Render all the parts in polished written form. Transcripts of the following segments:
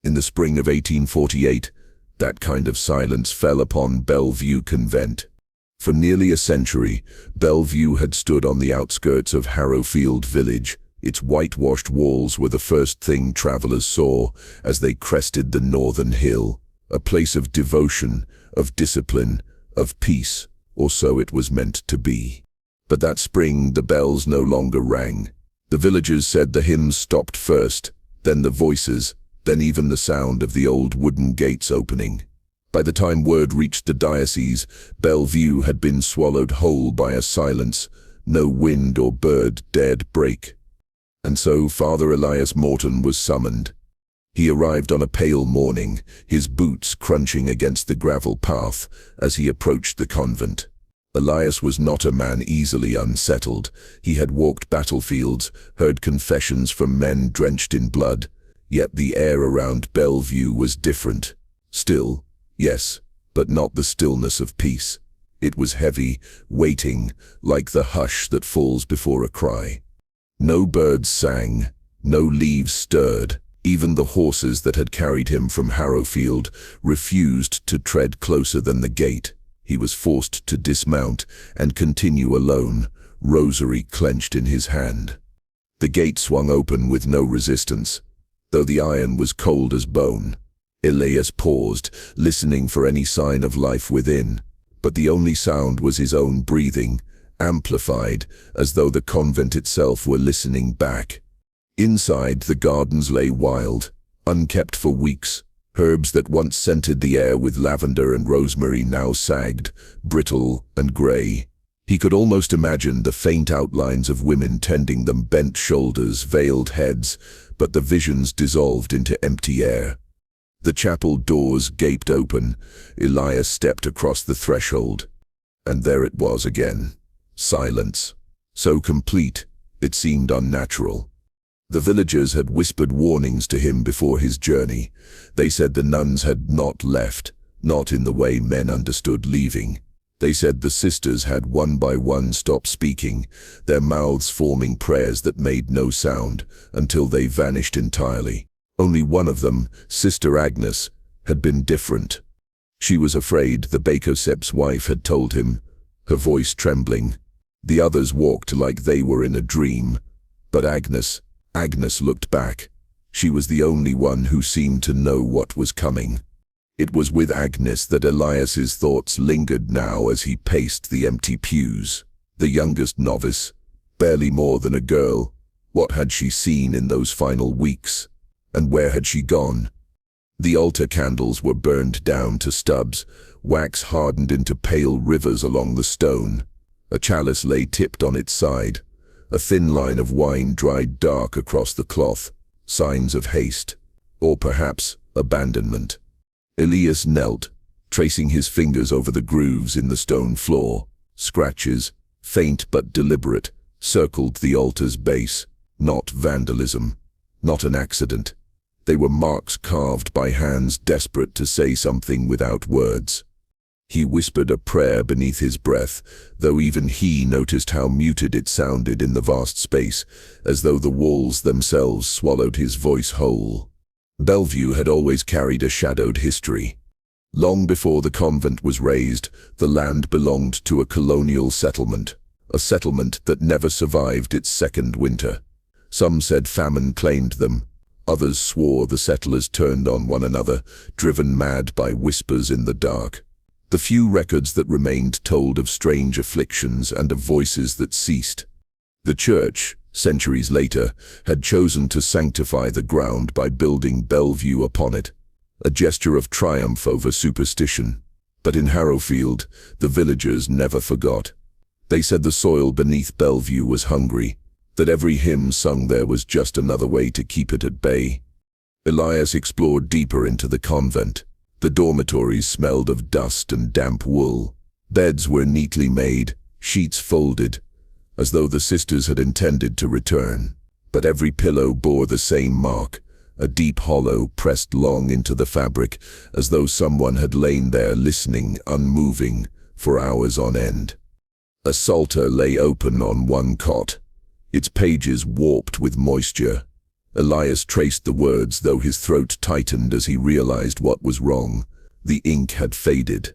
In the spring of 1848, that kind of silence fell upon Bellview Convent. For nearly a century, Bellview had stood on the outskirts of Harrowfield village. Its whitewashed walls were the first thing travelers saw as they crested the northern hill. A place of devotion, of discipline, of peace, or so it was meant to be. But that spring the bells no longer rang. The villagers said the hymns stopped first, then the voices, then even the sound of the old wooden gates opening. By the time word reached the diocese, Bellview had been swallowed whole by a silence no wind or bird dared break. And so Father Elias Morton was summoned. He arrived on a pale morning, his boots crunching against the gravel path as he approached the convent. Elias was not a man easily unsettled. He had walked battlefields, heard confessions from men drenched in blood, yet the air around Bellview was different. Still, yes, but not the stillness of peace. It was heavy, waiting, like the hush that falls before a cry. No birds sang, no leaves stirred. Even the horses that had carried him from Harrowfield refused to tread closer than the gate. He was forced to dismount and continue alone, rosary clenched in his hand. The gate swung open with no resistance, though the iron was cold as bone. Elias paused, listening for any sign of life within, but the only sound was his own breathing, amplified, as though the convent itself were listening back. Inside, the gardens lay wild, unkept for weeks. Herbs that once scented the air with lavender and rosemary now sagged, brittle and grey. He could almost imagine the faint outlines of women tending them, bent shoulders, veiled heads, but the visions dissolved into empty air. The chapel doors gaped open. Elias stepped across the threshold, and there it was again. Silence. So complete, it seemed unnatural. The villagers had whispered warnings to him before his journey. They said the nuns had not left, not in the way men understood leaving. They said the sisters had one by one stopped speaking, their mouths forming prayers that made no sound, until they vanished entirely. Only one of them, Sister Agnes, had been different. She was afraid, the Bacocep's wife had told him, her voice trembling. The others walked like they were in a dream. But Agnes looked back. She was the only one who seemed to know what was coming. It was with Agnes that Elias's thoughts lingered now as he paced the empty pews. The youngest novice, barely more than a girl. What had she seen in those final weeks? And where had she gone? The altar candles were burned down to stubs, wax hardened into pale rivers along the stone. A chalice lay tipped on its side. A thin line of wine dried dark across the cloth, signs of haste, or perhaps abandonment. Elias knelt, tracing his fingers over the grooves in the stone floor. Scratches, faint but deliberate, circled the altar's base. Not vandalism, not an accident. They were marks carved by hands desperate to say something without words. He whispered a prayer beneath his breath, though even he noticed how muted it sounded in the vast space, as though the walls themselves swallowed his voice whole. Bellview had always carried a shadowed history. Long before the convent was raised, the land belonged to a colonial settlement, a settlement that never survived its second winter. Some said famine claimed them. Others swore the settlers turned on one another, driven mad by whispers in the dark. The few records that remained told of strange afflictions and of voices that ceased. The church, centuries later, had chosen to sanctify the ground by building Bellview upon it, a gesture of triumph over superstition. But in Harrowfield, the villagers never forgot. They said the soil beneath Bellview was hungry, that every hymn sung there was just another way to keep it at bay. Elias explored deeper into the convent. The dormitories smelled of dust and damp wool. Beds were neatly made, sheets folded, as though the sisters had intended to return. But every pillow bore the same mark, a deep hollow pressed long into the fabric, as though someone had lain there listening, unmoving, for hours on end. A psalter lay open on one cot, its pages warped with moisture. Elias traced the words, though his throat tightened as he realized what was wrong. The ink had faded.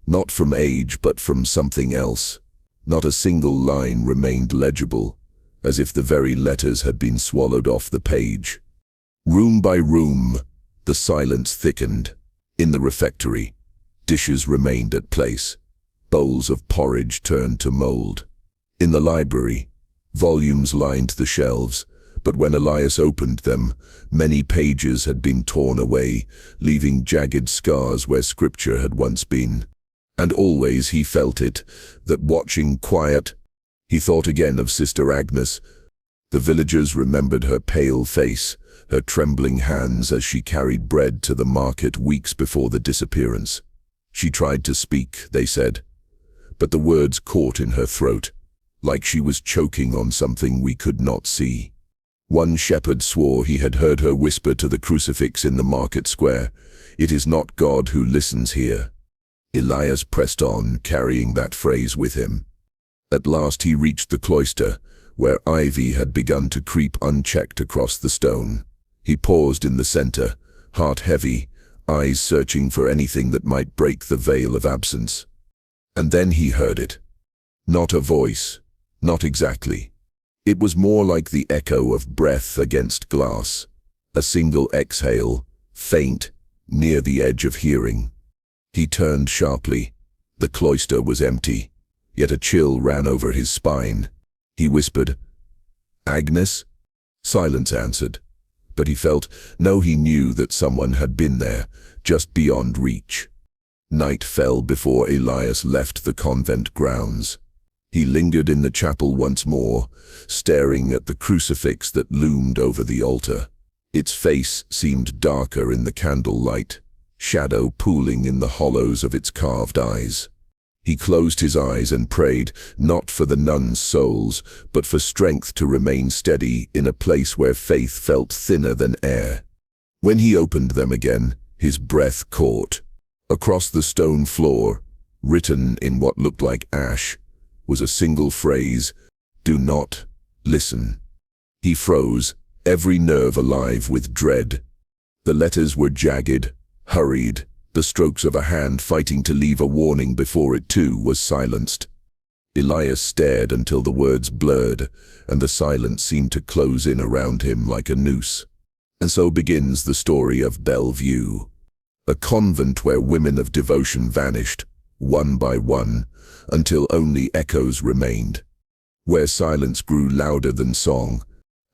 Not from age, but from something else. Not a single line remained legible, as if the very letters had been swallowed off the page. Room by room, the silence thickened. In the refectory, dishes remained at place. Bowls of porridge turned to mold. In the library, volumes lined the shelves, but when Elias opened them, many pages had been torn away, leaving jagged scars where scripture had once been. And always he felt it, that watching quiet, he thought again of Sister Agnes. The villagers remembered her pale face, her trembling hands as she carried bread to the market weeks before the disappearance. She tried to speak, they said, but the words caught in her throat, like she was choking on something we could not see. One shepherd swore he had heard her whisper to the crucifix in the market square, "It is not God who listens here." Elias pressed on, carrying that phrase with him. At last he reached the cloister, where ivy had begun to creep unchecked across the stone. He paused in the center, heart heavy, eyes searching for anything that might break the veil of absence. And then he heard it. Not a voice, not exactly. It was more like the echo of breath against glass, a single exhale, faint, near the edge of hearing. He turned sharply. The cloister was empty, yet a chill ran over his spine. He whispered, "Agnes?" Silence answered, but he felt, no, he knew that someone had been there, just beyond reach. Night fell before Elias left the convent grounds. He lingered in the chapel once more, staring at the crucifix that loomed over the altar. Its face seemed darker in the candlelight, shadow pooling in the hollows of its carved eyes. He closed his eyes and prayed, not for the nuns' souls, but for strength to remain steady in a place where faith felt thinner than air. When he opened them again, his breath caught. Across the stone floor, written in what looked like ash, was a single phrase, "Do not listen." He froze, every nerve alive with dread. The letters were jagged, hurried, the strokes of a hand fighting to leave a warning before it too was silenced. Elias stared until the words blurred, and the silence seemed to close in around him like a noose. And so begins the story of Bellview, a convent where women of devotion vanished, one by one, until only echoes remained, where silence grew louder than song,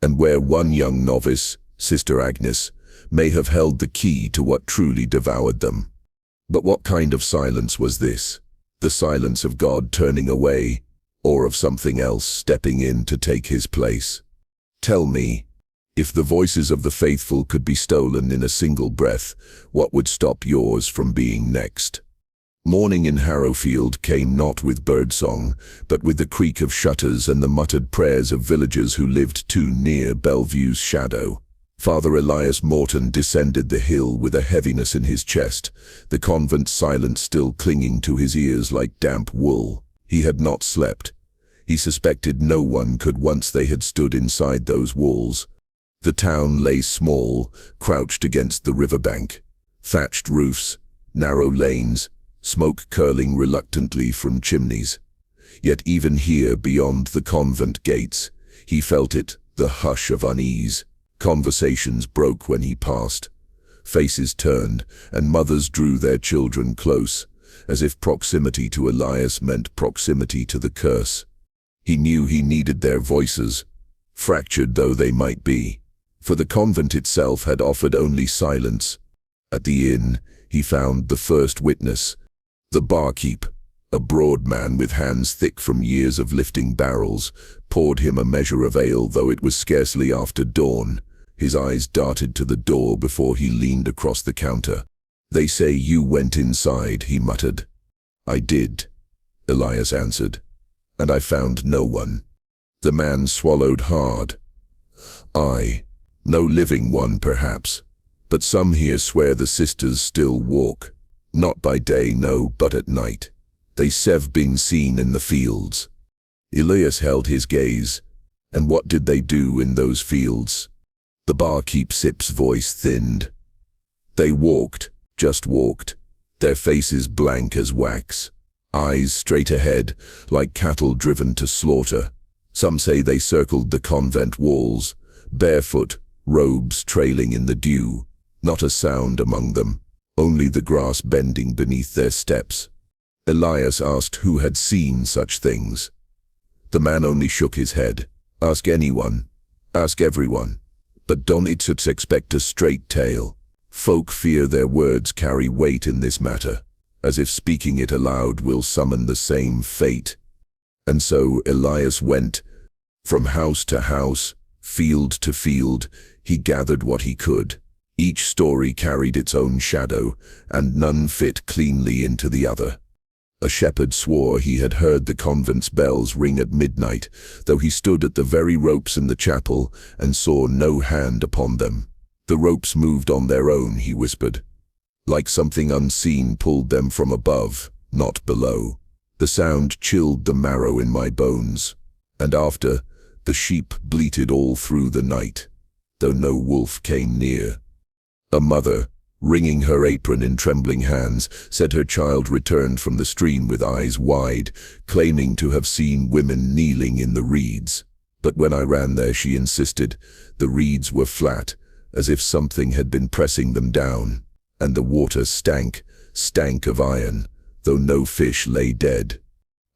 and where one young novice, Sister Agnes, may have held the key to what truly devoured them. But what kind of silence was this? The silence of God turning away, or of something else stepping in to take his place? Tell me, if the voices of the faithful could be stolen in a single breath, what would stop yours from being next? Morning in Harrowfield came not with birdsong, but with the creak of shutters and the muttered prayers of villagers who lived too near Belleview's shadow. Father Elias Morton descended the hill with a heaviness in his chest, the convent silence still clinging to his ears like damp wool. He had not slept. He suspected no one could once they had stood inside those walls. The town lay small, crouched against the riverbank. Thatched roofs, narrow lanes, smoke curling reluctantly from chimneys. Yet even here, beyond the convent gates, he felt it, the hush of unease. Conversations broke when he passed. Faces turned, and mothers drew their children close, as if proximity to Elias meant proximity to the curse. He knew he needed their voices, fractured though they might be, for the convent itself had offered only silence. At the inn, he found the first witness, the barkeep, a broad man with hands thick from years of lifting barrels, poured him a measure of ale, though it was scarcely after dawn. His eyes darted to the door before he leaned across the counter. "They say you went inside," he muttered. "I did," Elias answered, "and I found no one." The man swallowed hard. No living one perhaps, but some here swear the sisters still walk. Not by day, no, but at night. They have been seen in the fields." Elias held his gaze. And what did they do in those fields? The barkeep's voice thinned. They walked, just walked, their faces blank as wax, eyes straight ahead, like cattle driven to slaughter. Some say they circled the convent walls, barefoot, robes trailing in the dew, not a sound among them, only the grass bending beneath their steps. Elias asked who had seen such things. The man only shook his head. Ask anyone, ask everyone, but don't expect a straight tale. Folk fear their words carry weight in this matter, as if speaking it aloud will summon the same fate. And so Elias went, from house to house, field to field, he gathered what he could. Each story carried its own shadow, and none fit cleanly into the other. A shepherd swore he had heard the convent's bells ring at midnight, though he stood at the very ropes in the chapel and saw no hand upon them. The ropes moved on their own, he whispered, like something unseen pulled them from above, not below. The sound chilled the marrow in my bones, and after, the sheep bleated all through the night, though no wolf came near. A mother, wringing her apron in trembling hands, said her child returned from the stream with eyes wide, claiming to have seen women kneeling in the reeds. But when I ran there, she insisted, the reeds were flat, as if something had been pressing them down, and the water stank of iron, though no fish lay dead.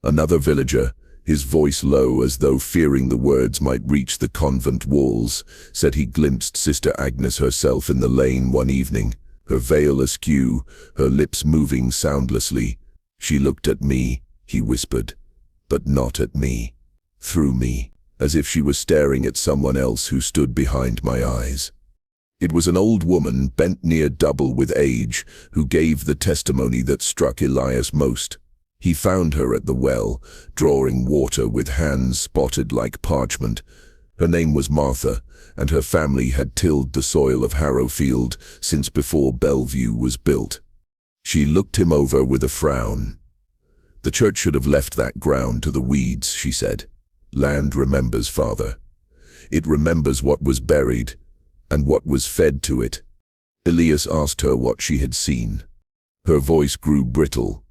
Another villager, his voice low as though fearing the words might reach the convent walls, said he glimpsed Sister Agnes herself in the lane one evening, her veil askew, her lips moving soundlessly. She looked at me, he whispered, but not at me, through me, as if she was staring at someone else who stood behind my eyes. It was an old woman, bent near double with age, who gave the testimony that struck Elias most. He found her at the well, drawing water with hands spotted like parchment. Her name was Martha, and her family had tilled the soil of Harrowfield since before Bellview was built. She looked him over with a frown. The church should have left that ground to the weeds, she said. Land remembers, Father. It remembers what was buried, and what was fed to it. Elias asked her what she had seen. Her voice grew brittle.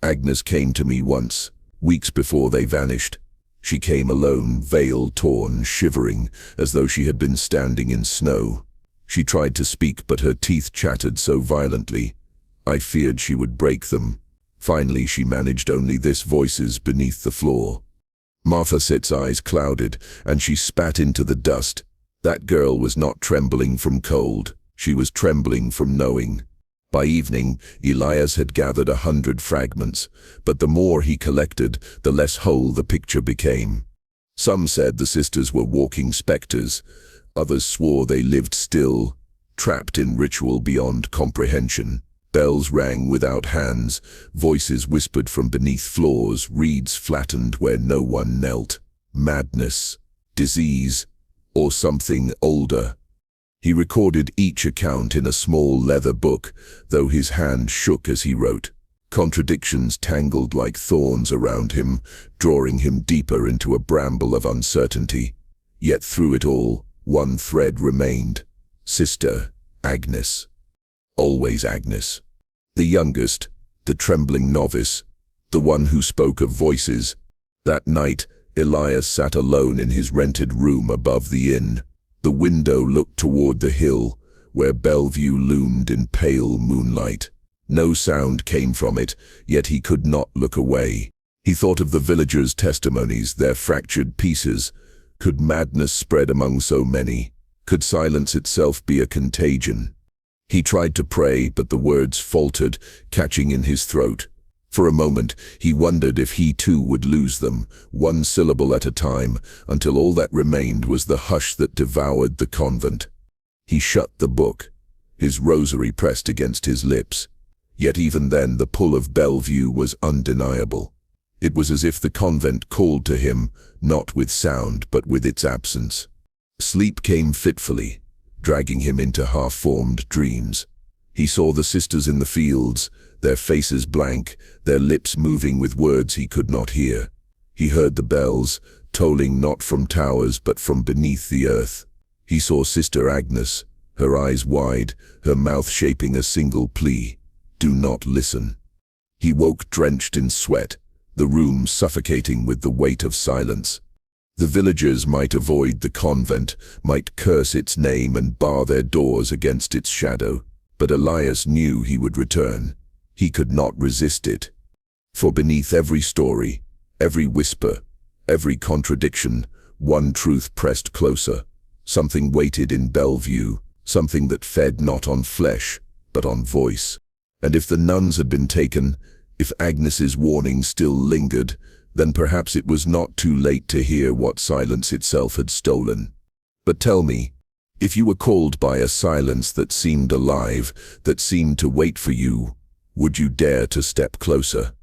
Agnes came to me once, weeks before they vanished. She came alone, veil torn, shivering, as though she had been standing in snow. She tried to speak, but her teeth chattered so violently, I feared she would break them. Finally she managed only this: voices beneath the floor. Martha Sitt's eyes clouded, and she spat into the dust. That girl was not trembling from cold, she was trembling from knowing. By evening, Elias had gathered 100 fragments, but the more he collected, the less whole the picture became. Some said the sisters were walking specters, others swore they lived still, trapped in ritual beyond comprehension. Bells rang without hands, voices whispered from beneath floors, reeds flattened where no one knelt. Madness, disease, or something older. He recorded each account in a small leather book, though his hand shook as he wrote. Contradictions tangled like thorns around him, drawing him deeper into a bramble of uncertainty. Yet through it all, one thread remained. Sister Agnes. Always Agnes. The youngest, the trembling novice, the one who spoke of voices. That night, Elias sat alone in his rented room above the inn. The window looked toward the hill, where Bellview loomed in pale moonlight. No sound came from it, yet he could not look away. He thought of the villagers' testimonies, their fractured pieces. Could madness spread among so many? Could silence itself be a contagion? He tried to pray, but the words faltered, catching in his throat. For a moment, he wondered if he too would lose them, one syllable at a time, until all that remained was the hush that devoured the convent. He shut the book, his rosary pressed against his lips. Yet even then the pull of Bellview was undeniable. It was as if the convent called to him, not with sound but with its absence. Sleep came fitfully, dragging him into half-formed dreams. He saw the sisters in the fields, their faces blank, their lips moving with words he could not hear. He heard the bells, tolling not from towers but from beneath the earth. He saw Sister Agnes, her eyes wide, her mouth shaping a single plea: "Do not listen." He woke drenched in sweat, the room suffocating with the weight of silence. The villagers might avoid the convent, might curse its name and bar their doors against its shadow, but Elias knew he would return. He could not resist it. For beneath every story, every whisper, every contradiction, one truth pressed closer. Something waited in Bellview, something that fed not on flesh, but on voice. And if the nuns had been taken, if Agnes's warning still lingered, then perhaps it was not too late to hear what silence itself had stolen. But tell me, if you were called by a silence that seemed alive, that seemed to wait for you, would you dare to step closer?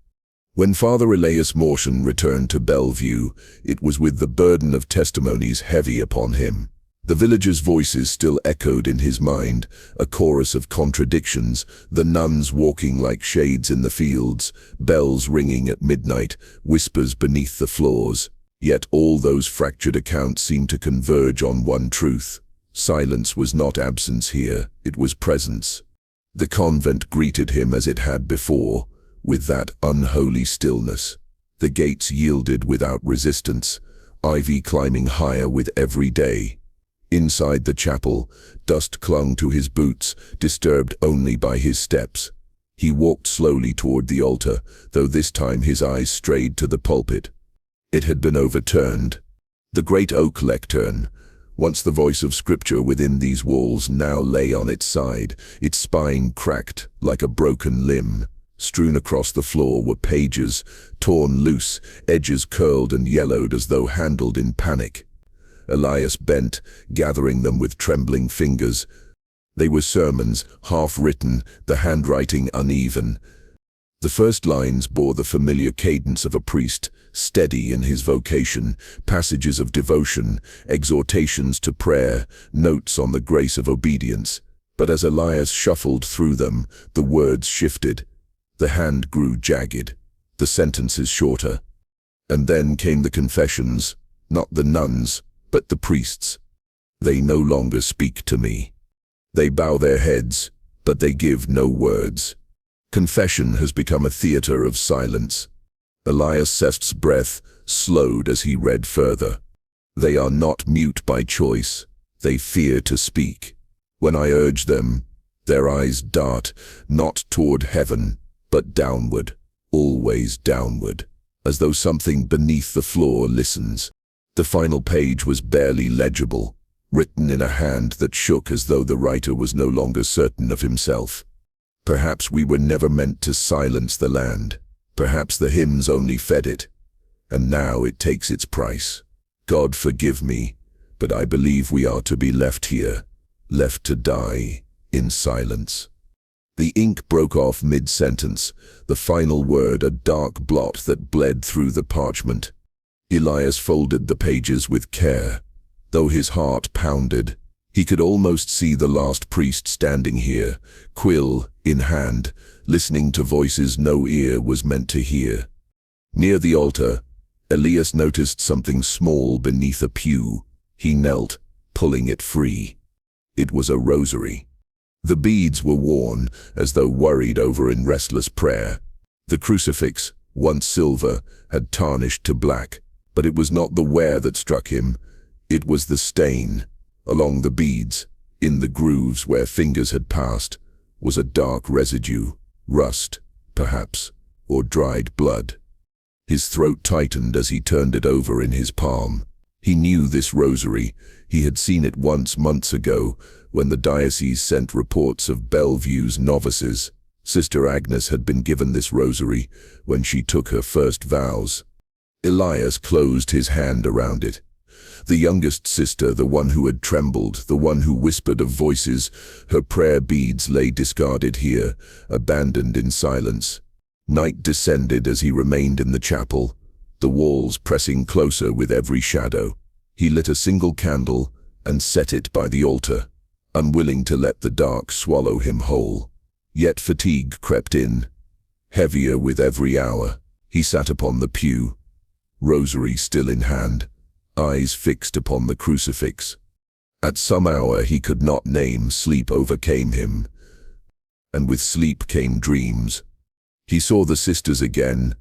When Father Elias Morton returned to Bellview, it was with the burden of testimonies heavy upon him. The villagers' voices still echoed in his mind, a chorus of contradictions, the nuns walking like shades in the fields, bells ringing at midnight, whispers beneath the floors. Yet all those fractured accounts seemed to converge on one truth. Silence was not absence here, it was presence. The convent greeted him as it had before, with that unholy stillness. The gates yielded without resistance, ivy climbing higher with every day. Inside the chapel, dust clung to his boots, disturbed only by his steps. He walked slowly toward the altar, though this time his eyes strayed to the pulpit. It had been overturned. The great oak lectern, once the voice of Scripture within these walls, now lay on its side, its spine cracked like a broken limb. Strewn across the floor were pages, torn loose, edges curled and yellowed as though handled in panic. Elias bent, gathering them with trembling fingers. They were sermons, half-written, the handwriting uneven. The first lines bore the familiar cadence of a priest, steady in his vocation, passages of devotion, exhortations to prayer, notes on the grace of obedience. But as Elias shuffled through them, the words shifted. The hand grew jagged, the sentences shorter. And then came the confessions, not the nuns, but the priests. They no longer speak to me. They bow their heads, but they give no words. Confession has become a theater of silence. Elias Seft's breath slowed as he read further. They are not mute by choice. They fear to speak. When I urge them, their eyes dart, not toward heaven, but downward, always downward, as though something beneath the floor listens. The final page was barely legible, written in a hand that shook as though the writer was no longer certain of himself. Perhaps we were never meant to silence the land. Perhaps the hymns only fed it. And now it takes its price. God forgive me, but I believe we are to be left here, left to die, in silence. The ink broke off mid-sentence, the final word a dark blot that bled through the parchment. Elias folded the pages with care. Though his heart pounded, he could almost see the last priest standing here, quill in hand, listening to voices no ear was meant to hear. Near the altar, Elias noticed something small beneath a pew. He knelt, pulling it free. It was a rosary. The beads were worn, as though worried over in restless prayer. The crucifix, once silver, had tarnished to black. But it was not the wear that struck him, it was the stain. Along the beads, in the grooves where fingers had passed, was a dark residue, rust, perhaps, or dried blood. His throat tightened as he turned it over in his palm. He knew this rosary. He had seen it once months ago, when the diocese sent reports of Belleview's novices. Sister Agnes had been given this rosary when she took her first vows. Elias closed his hand around it. The youngest sister, the one who had trembled, the one who whispered of voices, her prayer beads lay discarded here, abandoned in silence. Night descended as he remained in the chapel, the walls pressing closer with every shadow. He lit a single candle and set it by the altar, unwilling to let the dark swallow him whole. Yet fatigue crept in, heavier with every hour. He sat upon the pew, rosary still in hand, eyes fixed upon the crucifix. At some hour he could not name, sleep overcame him, and with sleep came dreams. He saw the sisters again,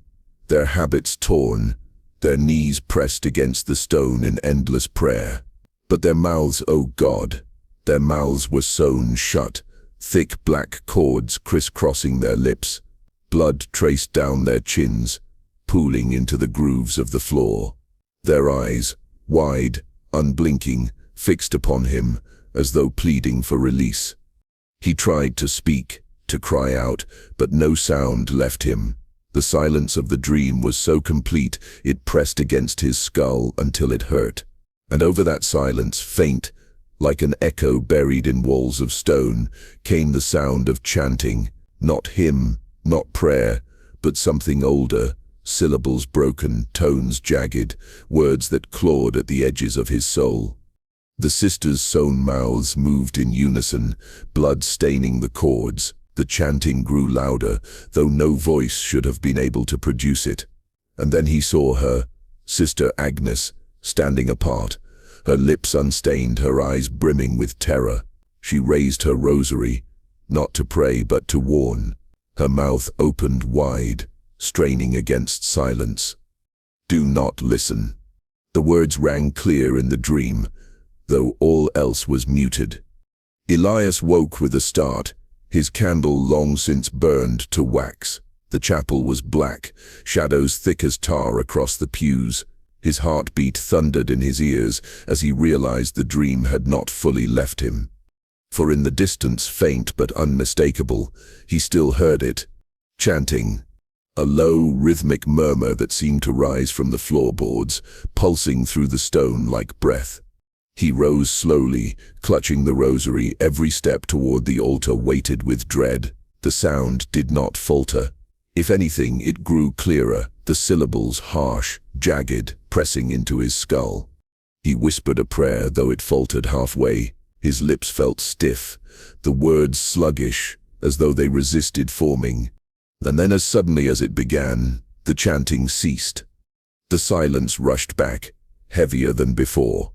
their habits torn, their knees pressed against the stone in endless prayer. But their mouths, oh God, their mouths were sewn shut, thick black cords crisscrossing their lips, blood traced down their chins, pooling into the grooves of the floor. Their eyes, wide, unblinking, fixed upon him, as though pleading for release. He tried to speak, to cry out, but no sound left him. The silence of the dream was so complete it pressed against his skull until it hurt. And over that silence, faint, like an echo buried in walls of stone, came the sound of chanting, not hymn, not prayer, but something older, syllables broken, tones jagged, words that clawed at the edges of his soul. The sisters' sewn mouths moved in unison, blood staining the chords. The chanting grew louder, though no voice should have been able to produce it. And then he saw her, Sister Agnes, standing apart, her lips unstained, her eyes brimming with terror. She raised her rosary, not to pray but to warn, her mouth opened wide, straining against silence. Do not listen. The words rang clear in the dream, though all else was muted. Elias woke with a start, his candle long since burned to wax. The chapel was black, shadows thick as tar across the pews. His heartbeat thundered in his ears as he realized the dream had not fully left him. For in the distance, faint but unmistakable, he still heard it, chanting, a low, rhythmic murmur that seemed to rise from the floorboards, pulsing through the stone like breath. He rose slowly, clutching the rosary, every step toward the altar weighted with dread. The sound did not falter. If anything, it grew clearer, the syllables harsh, jagged, pressing into his skull. He whispered a prayer, though it faltered halfway. His lips felt stiff, the words sluggish, as though they resisted forming. And then as suddenly as it began, the chanting ceased. The silence rushed back, heavier than before.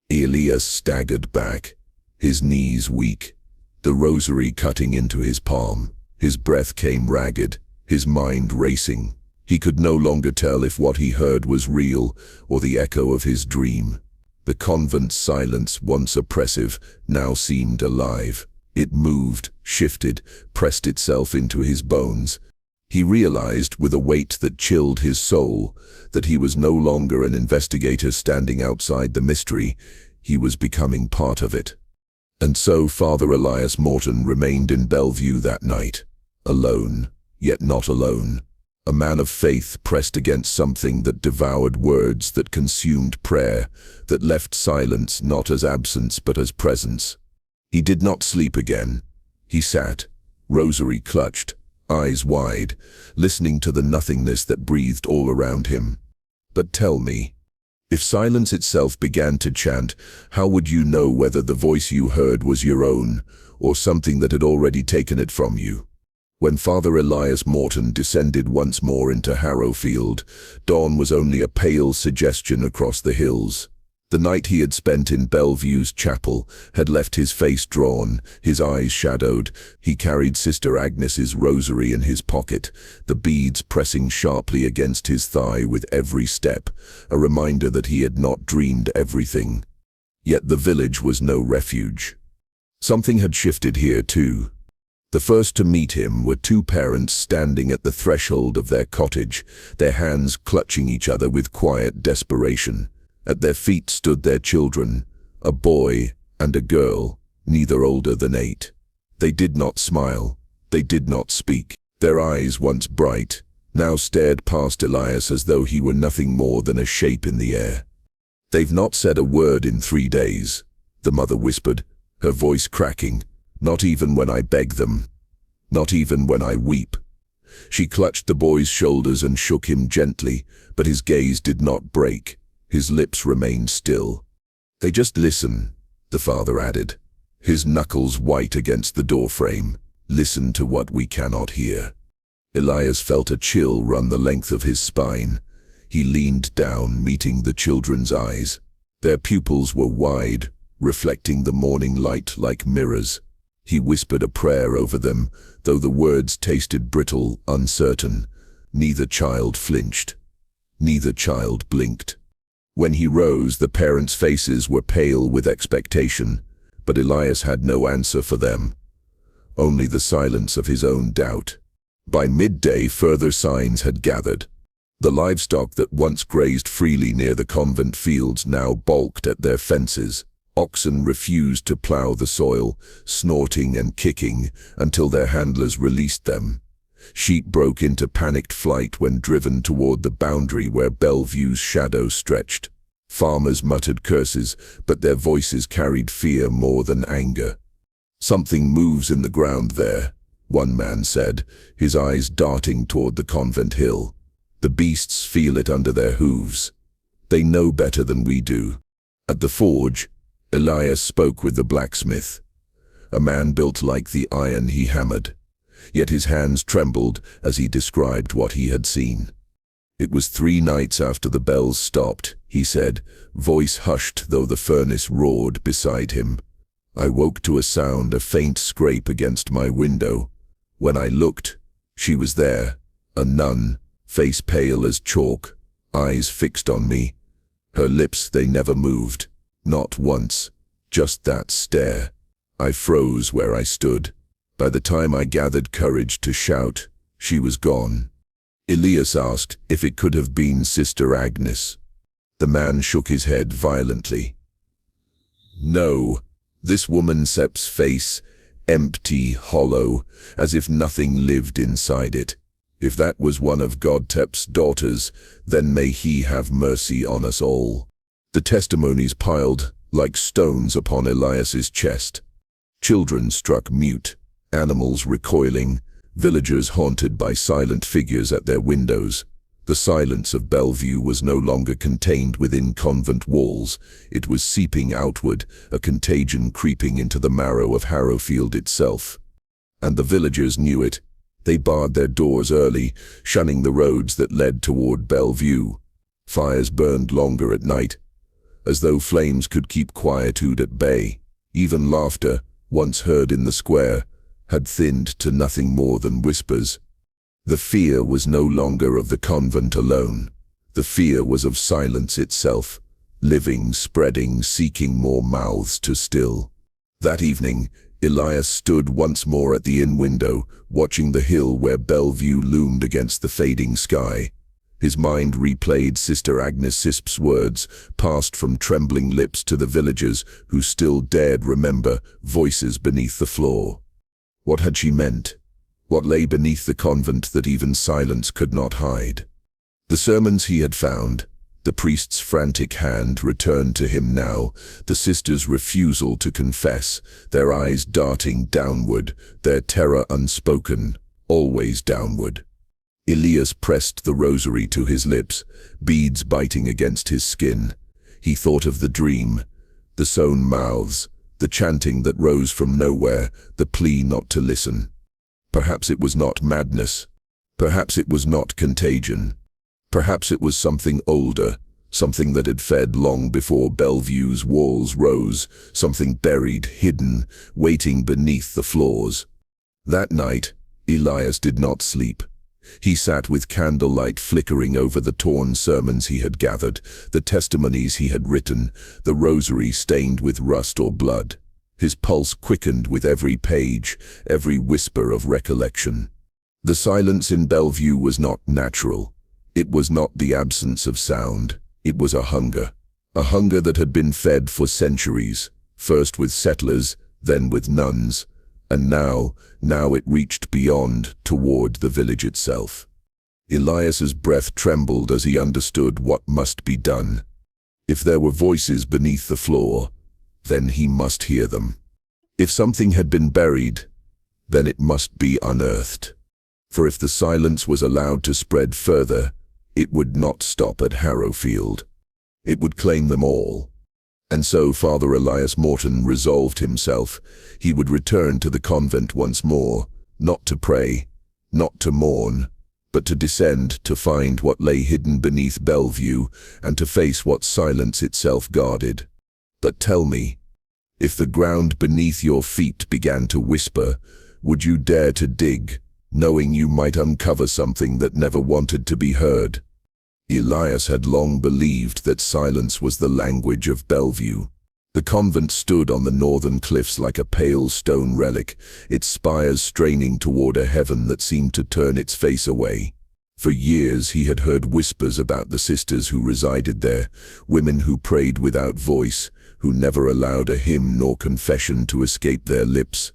Elias staggered back, his knees weak, the rosary cutting into his palm. His breath came ragged, his mind racing. He could no longer tell if what he heard was real or the echo of his dream. The convent's silence, once oppressive, now seemed alive. It moved, shifted, pressed itself into his bones. He realized, with a weight that chilled his soul, that he was no longer an investigator standing outside the mystery. He was becoming part of it. And so Father Elias Morton remained in Bellview that night, alone, yet not alone. A man of faith pressed against something that devoured words, that consumed prayer, that left silence not as absence but as presence. He did not sleep again. He sat, rosary clutched, eyes wide, listening to the nothingness that breathed all around him. But tell me, if silence itself began to chant, how would you know whether the voice you heard was your own, or something that had already taken it from you? When Father Elias Morton descended once more into Harrowfield, dawn was only a pale suggestion across the hills. The night he had spent in Belleview's chapel had left his face drawn, his eyes shadowed. He carried Sister Agnes's rosary in his pocket, the beads pressing sharply against his thigh with every step, a reminder that he had not dreamed everything. Yet the village was no refuge. Something had shifted here too. The first to meet him were two parents standing at the threshold of their cottage, their hands clutching each other with quiet desperation. At their feet stood their children, a boy and a girl, neither older than 8. They did not smile, they did not speak. Their eyes, once bright, now stared past Elias as though he were nothing more than a shape in the air. "They've not said a word in 3 days," the mother whispered, her voice cracking. "Not even when I beg them. Not even when I weep." She clutched the boy's shoulders and shook him gently, but his gaze did not break. His lips remained still. "They just listen," the father added, his knuckles white against the doorframe. "Listen to what we cannot hear." Elias felt a chill run the length of his spine. He leaned down, meeting the children's eyes. Their pupils were wide, reflecting the morning light like mirrors. He whispered a prayer over them, though the words tasted brittle, uncertain. Neither child flinched. Neither child blinked. When he rose, the parents' faces were pale with expectation, but Elias had no answer for them. Only the silence of his own doubt. By midday, further signs had gathered. The livestock that once grazed freely near the convent fields now balked at their fences. Oxen refused to plow the soil, snorting and kicking, until their handlers released them. Sheep broke into panicked flight when driven toward the boundary where Bellevue's shadow stretched. Farmers muttered curses, but their voices carried fear more than anger. "Something moves in the ground there," one man said, his eyes darting toward the convent hill. "The beasts feel it under their hooves. They know better than we do." At the forge, Elias spoke with the blacksmith, a man built like the iron he hammered. Yet his hands trembled as he described what he had seen. "It was 3 nights after the bells stopped," he said, voice hushed though the furnace roared beside him. "I woke to a sound, a faint scrape against my window. When I looked, she was there, a nun, face pale as chalk, eyes fixed on me. Her lips, they never moved, not once, just that stare. I froze where I stood. By the time I gathered courage to shout, she was gone." Elias asked if it could have been Sister Agnes. The man shook his head violently. "No, this woman Sep's face, empty, hollow, as if nothing lived inside it. If that was one of Godtep's daughters, then may he have mercy on us all." The testimonies piled like stones upon Elias's chest. Children struck mute, animals recoiling, villagers haunted by silent figures at their windows. The silence of Bellevue was no longer contained within convent walls. It was seeping outward, a contagion creeping into the marrow of Harrowfield itself. And the villagers knew it. They barred their doors early, shunning the roads that led toward Bellevue. Fires burned longer at night, as though flames could keep quietude at bay. Even laughter, once heard in the square, had thinned to nothing more than whispers. The fear was no longer of the convent alone. The fear was of silence itself, living, spreading, seeking more mouths to still. That evening, Elias stood once more at the inn window, watching the hill where Bellevue loomed against the fading sky. His mind replayed Sister Agnes Sisp's words, passed from trembling lips to the villagers who still dared remember, voices beneath the floor. What had she meant? What lay beneath the convent that even silence could not hide? The sermons he had found, the priest's frantic hand returned to him now, the sisters' refusal to confess, their eyes darting downward, their terror unspoken, always downward. Elias pressed the rosary to his lips, beads biting against his skin. He thought of the dream, the sewn mouths, the chanting that rose from nowhere, the plea not to listen. Perhaps it was not madness. Perhaps it was not contagion. Perhaps it was something older, something that had fed long before Bellevue's walls rose, something buried, hidden, waiting beneath the floors. That night, Elias did not sleep. He sat with candlelight flickering over the torn sermons he had gathered, the testimonies he had written, the rosary stained with rust or blood. His pulse quickened with every page, every whisper of recollection. The silence in Bellevue was not natural. It was not the absence of sound. It was a hunger that had been fed for centuries, first with settlers, then with nuns, and now it reached beyond, toward the village itself. Elias's breath trembled as he understood what must be done. If there were voices beneath the floor, then he must hear them. If something had been buried, then it must be unearthed. For if the silence was allowed to spread further, it would not stop at Harrowfield. It would claim them all. And so Father Elias Morton resolved himself. He would return to the convent once more, not to pray, not to mourn, but to descend to find what lay hidden beneath Bellevue and to face what silence itself guarded. But tell me, If the ground beneath your feet began to whisper, would you dare to dig, knowing you might uncover something that never wanted to be heard? Elias had long believed that silence was the language of Bellview. The convent stood on the northern cliffs like a pale stone relic, its spires straining toward a heaven that seemed to turn its face away. For years he had heard whispers about the sisters who resided there, women who prayed without voice, who never allowed a hymn nor confession to escape their lips.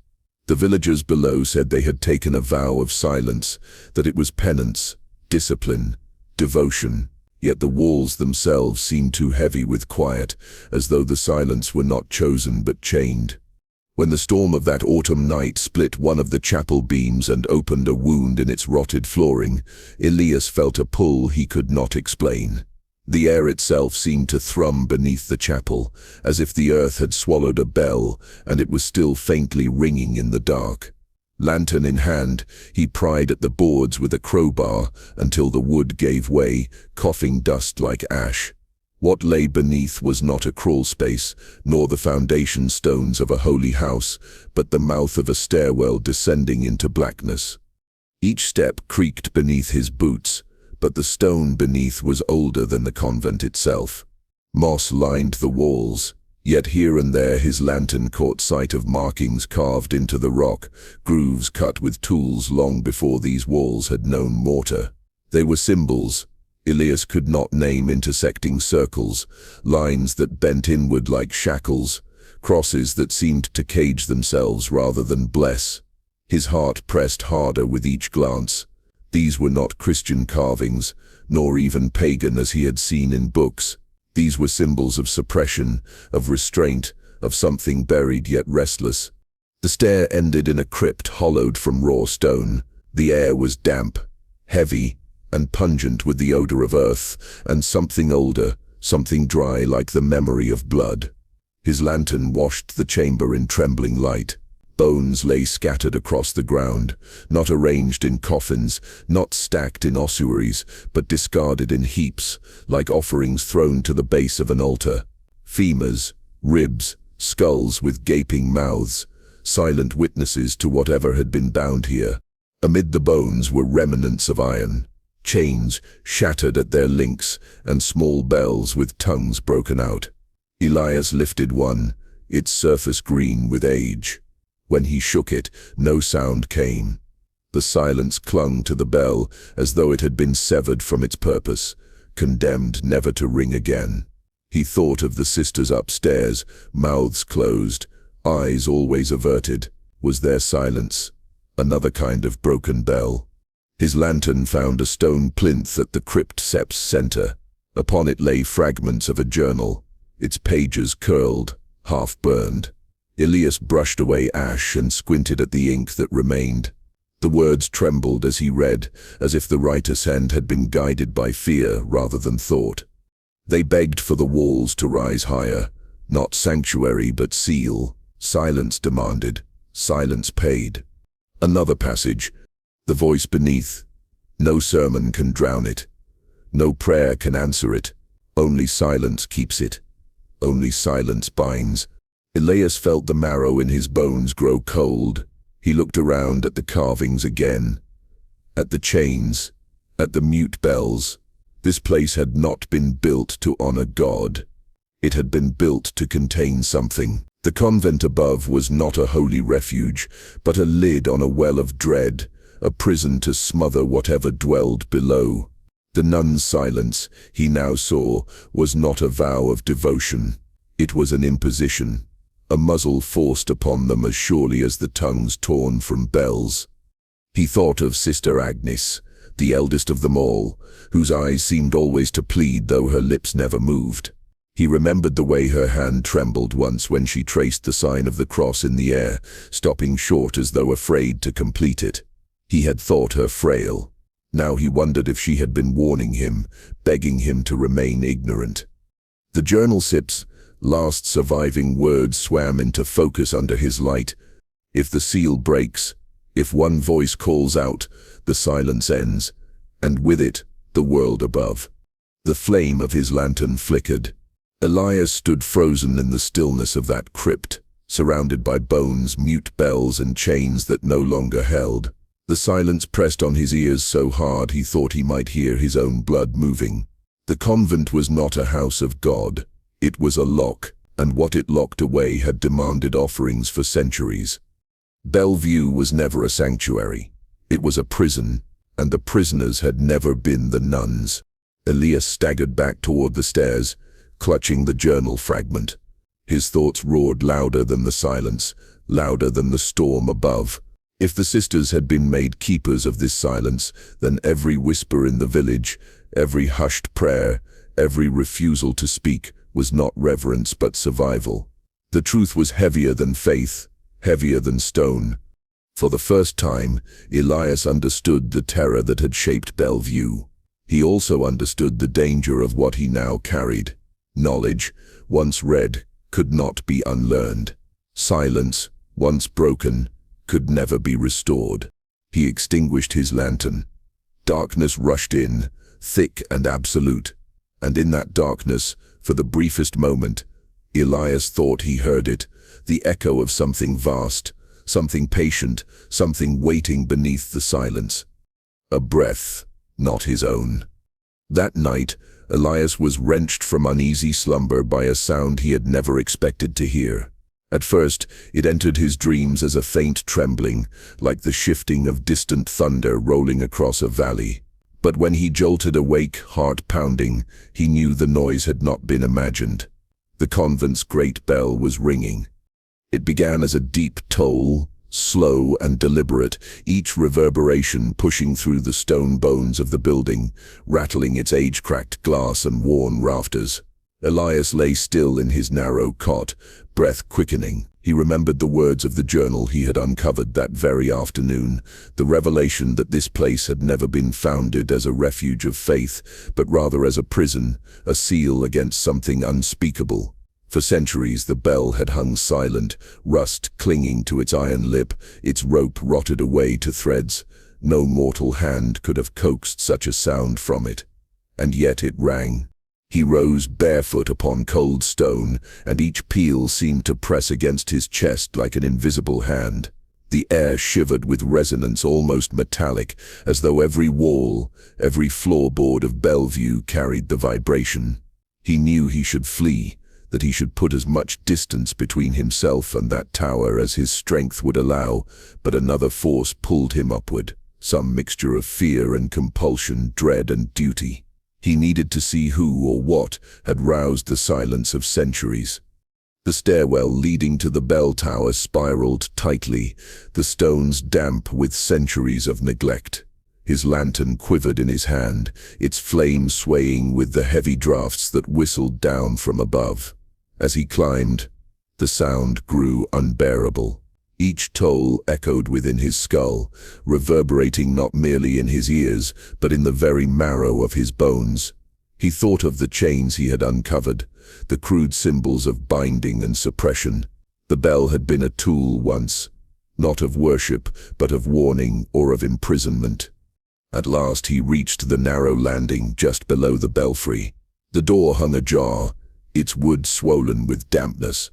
The villagers below said they had taken a vow of silence, that it was penance, discipline, devotion, yet the walls themselves seemed too heavy with quiet, as though the silence were not chosen but chained. When the storm of that autumn night split one of the chapel beams and opened a wound in its rotted flooring, Elias felt a pull he could not explain. The air itself seemed to thrum beneath the chapel, as if the earth had swallowed a bell, and it was still faintly ringing in the dark. Lantern in hand, he pried at the boards with a crowbar until the wood gave way, coughing dust like ash. What lay beneath was not a crawl space, nor the foundation stones of a holy house, but the mouth of a stairwell descending into blackness. Each step creaked beneath his boots, but the stone beneath was older than the convent itself. Moss lined the walls, yet here and there his lantern caught sight of markings carved into the rock, grooves cut with tools long before these walls had known mortar. They were symbols. Elias could not name intersecting circles, lines that bent inward like shackles, crosses that seemed to cage themselves rather than bless. His heart pressed harder with each glance. These were not Christian carvings, nor even pagan as he had seen in books. These were symbols of suppression, of restraint, of something buried yet restless. The stair ended in a crypt hollowed from raw stone. The air was damp, heavy, and pungent with the odor of earth, and something older, something dry like the memory of blood. His lantern washed the chamber in trembling light. Bones lay scattered across the ground, not arranged in coffins, not stacked in ossuaries, but discarded in heaps, like offerings thrown to the base of an altar. Femurs, ribs, skulls with gaping mouths, silent witnesses to whatever had been bound here. Amid the bones were remnants of iron, chains shattered at their links, and small bells with tongues broken out. Elias lifted one, its surface green with age. When he shook it, no sound came. The silence clung to the bell as though it had been severed from its purpose, condemned never to ring again. He thought of the sisters upstairs, mouths closed, eyes always averted. Was there silence? Another kind of broken bell. His lantern found a stone plinth at the crypt sept's center. Upon it lay fragments of a journal, its pages curled, half-burned. Elias brushed away ash and squinted at the ink that remained. The words trembled as he read, as if the writer's hand had been guided by fear rather than thought. They begged for the walls to rise higher, not sanctuary but seal. Silence demanded, silence paid. Another passage, the voice beneath. No sermon can drown it. No prayer can answer it. Only silence keeps it. Only silence binds. Elias felt the marrow in his bones grow cold. He looked around at the carvings again, at the chains, at the mute bells. This place had not been built to honor God. It had been built to contain something. The convent above was not a holy refuge, but a lid on a well of dread, a prison to smother whatever dwelled below. The nun's silence, he now saw, was not a vow of devotion. It was an imposition. A muzzle forced upon them as surely as the tongues torn from bells. He thought of Sister Agnes, the eldest of them all, whose eyes seemed always to plead though her lips never moved. He remembered the way her hand trembled once when she traced the sign of the cross in the air, stopping short as though afraid to complete it. He had thought her frail. Now he wondered if she had been warning him, begging him to remain ignorant. The journal sips, last surviving words swam into focus under his light. If the seal breaks, if one voice calls out, the silence ends, and with it, the world above. The flame of his lantern flickered. Elias stood frozen in the stillness of that crypt. surrounded by bones, mute bells, and chains that no longer held. The silence pressed on his ears so hard he thought he might hear his own blood moving. The convent was not a house of God. It was a lock, and what it locked away had demanded offerings for centuries. Bellevue was never a sanctuary. It was a prison, and the prisoners had never been the nuns. Elias staggered back toward the stairs, clutching the journal fragment. His thoughts roared louder than the silence, louder than the storm above. If the sisters had been made keepers of this silence, then every whisper in the village, every hushed prayer, every refusal to speak was not reverence but survival. The truth was heavier than faith, heavier than stone. For the first time, Elias understood the terror that had shaped Bellevue. He also understood the danger of what he now carried. Knowledge, once read, could not be unlearned. Silence, once broken, could never be restored. He extinguished his lantern. Darkness rushed in, thick and absolute. And in that darkness, for the briefest moment, Elias thought he heard it, the echo of something vast, something patient, something waiting beneath the silence. A breath, not his own. That night, Elias was wrenched from uneasy slumber by a sound he had never expected to hear. At first, it entered his dreams as a faint trembling, like the shifting of distant thunder rolling across a valley. But when he jolted awake, heart pounding, he knew the noise had not been imagined. The convent's great bell was ringing. It began as a deep toll, slow and deliberate, each reverberation pushing through the stone bones of the building, rattling its age-cracked glass and worn rafters. Elias lay still in his narrow cot, breath quickening. He remembered the words of the journal he had uncovered that very afternoon, the revelation that this place had never been founded as a refuge of faith, but rather as a prison, a seal against something unspeakable. For centuries the bell had hung silent, rust clinging to its iron lip, its rope rotted away to threads. No mortal hand could have coaxed such a sound from it. And yet it rang. He rose barefoot upon cold stone, and each peal seemed to press against his chest like an invisible hand. The air shivered with resonance almost metallic, as though every wall, every floorboard of Bellevue carried the vibration. He knew he should flee, that he should put as much distance between himself and that tower as his strength would allow, but another force pulled him upward, some mixture of fear and compulsion, dread and duty. He needed to see who or what had roused the silence of centuries. The stairwell leading to the bell tower spiraled tightly, the stones damp with centuries of neglect. His lantern quivered in his hand, its flame swaying with the heavy draughts that whistled down from above. As he climbed, the sound grew unbearable. Each toll echoed within his skull, reverberating not merely in his ears, but in the very marrow of his bones. He thought of the chains he had uncovered, the crude symbols of binding and suppression. The bell had been a tool once, not of worship, but of warning or of imprisonment. At last he reached the narrow landing just below the belfry. The door hung ajar, its wood swollen with dampness.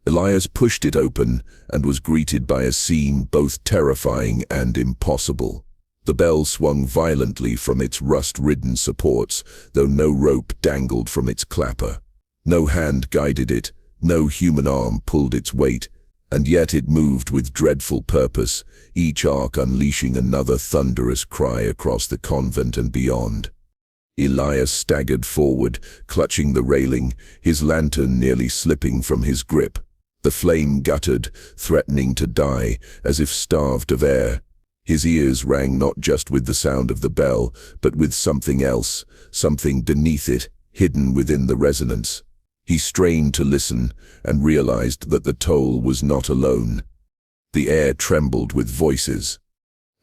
Elias pushed it open and was greeted by a scene both terrifying and impossible. The bell swung violently from its rust-ridden supports, though no rope dangled from its clapper. No hand guided it, no human arm pulled its weight, and yet it moved with dreadful purpose, each arc unleashing another thunderous cry across the convent and beyond. Elias staggered forward, clutching the railing, his lantern nearly slipping from his grip. The flame guttered, threatening to die, as if starved of air. His ears rang not just with the sound of the bell, but with something else, something beneath it, hidden within the resonance. He strained to listen, and realized that the toll was not alone. The air trembled with voices.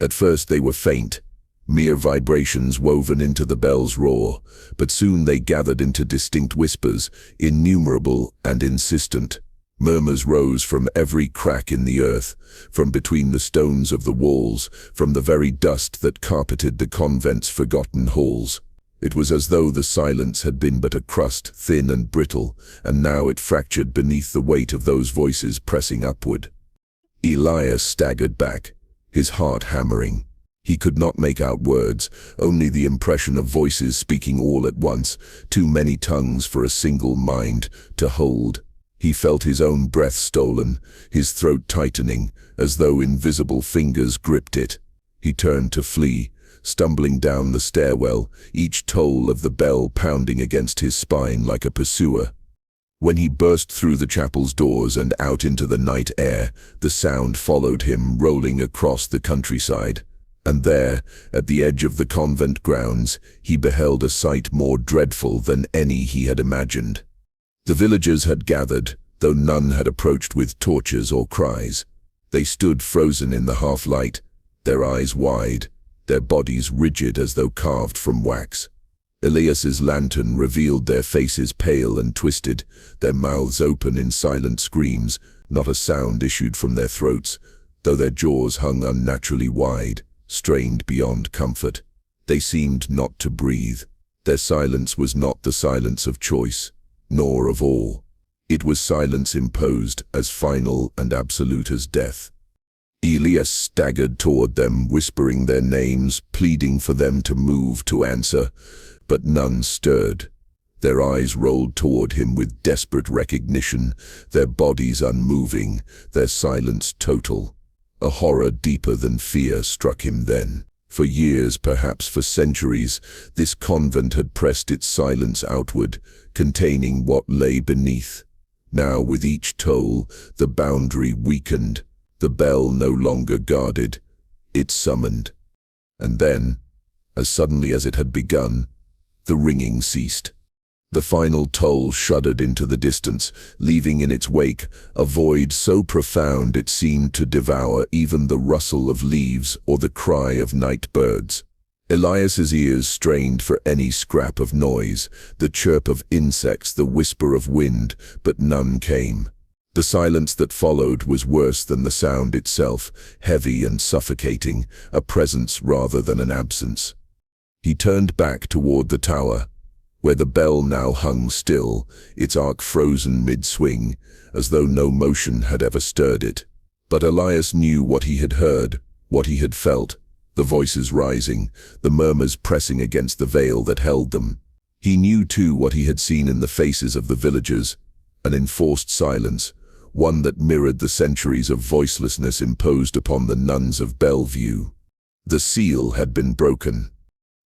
At first they were faint, mere vibrations woven into the bell's roar, but soon they gathered into distinct whispers, innumerable and insistent. Murmurs rose from every crack in the earth, from between the stones of the walls, from the very dust that carpeted the convent's forgotten halls. It was as though the silence had been but a crust, thin and brittle, and now it fractured beneath the weight of those voices pressing upward. Elias staggered back, his heart hammering. He could not make out words, only the impression of voices speaking all at once, too many tongues for a single mind to hold. He felt his own breath stolen, his throat tightening, as though invisible fingers gripped it. He turned to flee, stumbling down the stairwell, each toll of the bell pounding against his spine like a pursuer. When he burst through the chapel's doors and out into the night air, the sound followed him, rolling across the countryside. And there, at the edge of the convent grounds, he beheld a sight more dreadful than any he had imagined. The villagers had gathered, though none had approached with torches or cries. They stood frozen in the half-light, their eyes wide, their bodies rigid as though carved from wax. Elias's lantern revealed their faces pale and twisted, their mouths open in silent screams. Not a sound issued from their throats, though their jaws hung unnaturally wide, strained beyond comfort. They seemed not to breathe. Their silence was not the silence of choice, nor of awe. It was silence imposed as final and absolute as death. Elias staggered toward them, whispering their names, pleading for them to move, to answer, but none stirred. Their eyes rolled toward him with desperate recognition, their bodies unmoving, their silence total. A horror deeper than fear struck him then. For years, perhaps for centuries, this convent had pressed its silence outward, containing what lay beneath. Now, with each toll, the boundary weakened. The bell no longer guarded. It summoned. And then, as suddenly as it had begun, the ringing ceased. The final toll shuddered into the distance, leaving in its wake a void so profound it seemed to devour even the rustle of leaves or the cry of night birds. Elias's ears strained for any scrap of noise, the chirp of insects, the whisper of wind, but none came. The silence that followed was worse than the sound itself, heavy and suffocating, a presence rather than an absence. He turned back toward the tower, where the bell now hung still, its arc frozen mid-swing, as though no motion had ever stirred it. But Elias knew what he had heard, what he had felt, the voices rising, the murmurs pressing against the veil that held them. He knew too what he had seen in the faces of the villagers, an enforced silence, one that mirrored the centuries of voicelessness imposed upon the nuns of Bellview. The seal had been broken.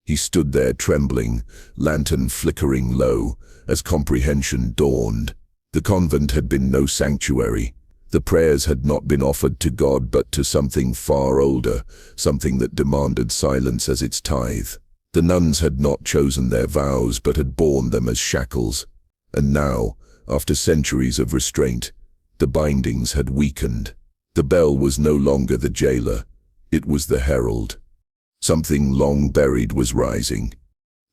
He stood there trembling, lantern flickering low, as comprehension dawned. The convent had been no sanctuary. The prayers had not been offered to God but to something far older, something that demanded silence as its tithe. The nuns had not chosen their vows but had borne them as shackles. And now, after centuries of restraint, the bindings had weakened. The bell was no longer the jailer, it was the herald. Something long buried was rising.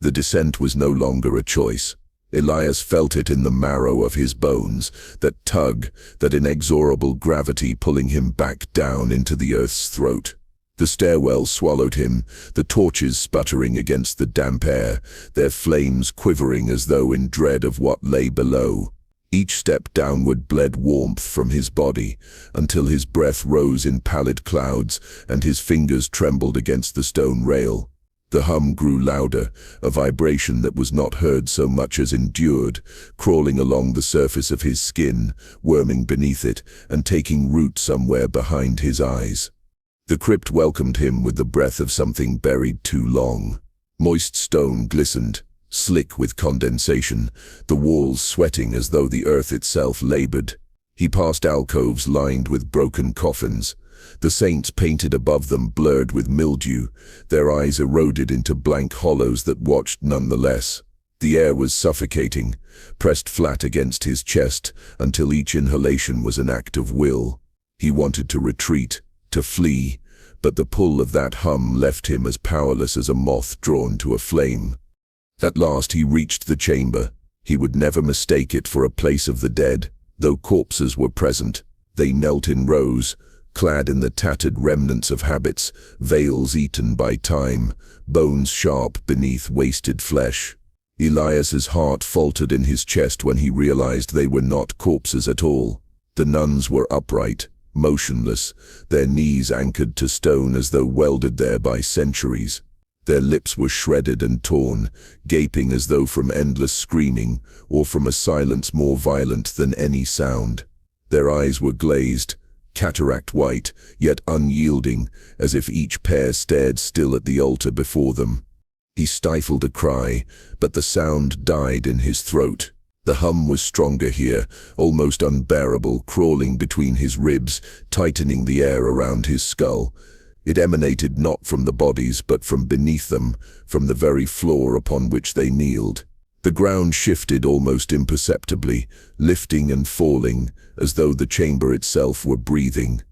The descent was no longer a choice. Elias felt it in the marrow of his bones, that tug, that inexorable gravity pulling him back down into the earth's throat. The stairwell swallowed him, the torches sputtering against the damp air, their flames quivering as though in dread of what lay below. Each step downward bled warmth from his body, until his breath rose in pallid clouds and his fingers trembled against the stone rail. The hum grew louder, a vibration that was not heard so much as endured, crawling along the surface of his skin, worming beneath it, and taking root somewhere behind his eyes. The crypt welcomed him with the breath of something buried too long. Moist stone glistened, slick with condensation, the walls sweating as though the earth itself labored. He passed alcoves lined with broken coffins. The saints painted above them blurred with mildew, their eyes eroded into blank hollows that watched nonetheless. The air was suffocating, pressed flat against his chest until each inhalation was an act of will. He wanted to retreat, to flee, but the pull of that hum left him as powerless as a moth drawn to a flame. At last he reached the chamber. He would never mistake it for a place of the dead. Though corpses were present, they knelt in rows, clad in the tattered remnants of habits, veils eaten by time, bones sharp beneath wasted flesh. Elias's heart faltered in his chest when he realized they were not corpses at all. The nuns were upright, motionless, their knees anchored to stone as though welded there by centuries. Their lips were shredded and torn, gaping as though from endless screaming or from a silence more violent than any sound. Their eyes were glazed, cataract white, yet unyielding, as if each pair stared still at the altar before them. He stifled a cry, but the sound died in his throat. The hum was stronger here, almost unbearable, crawling between his ribs, tightening the air around his skull. It emanated not from the bodies, but from beneath them, from the very floor upon which they kneeled. The ground shifted almost imperceptibly, lifting and falling, as though the chamber itself were breathing.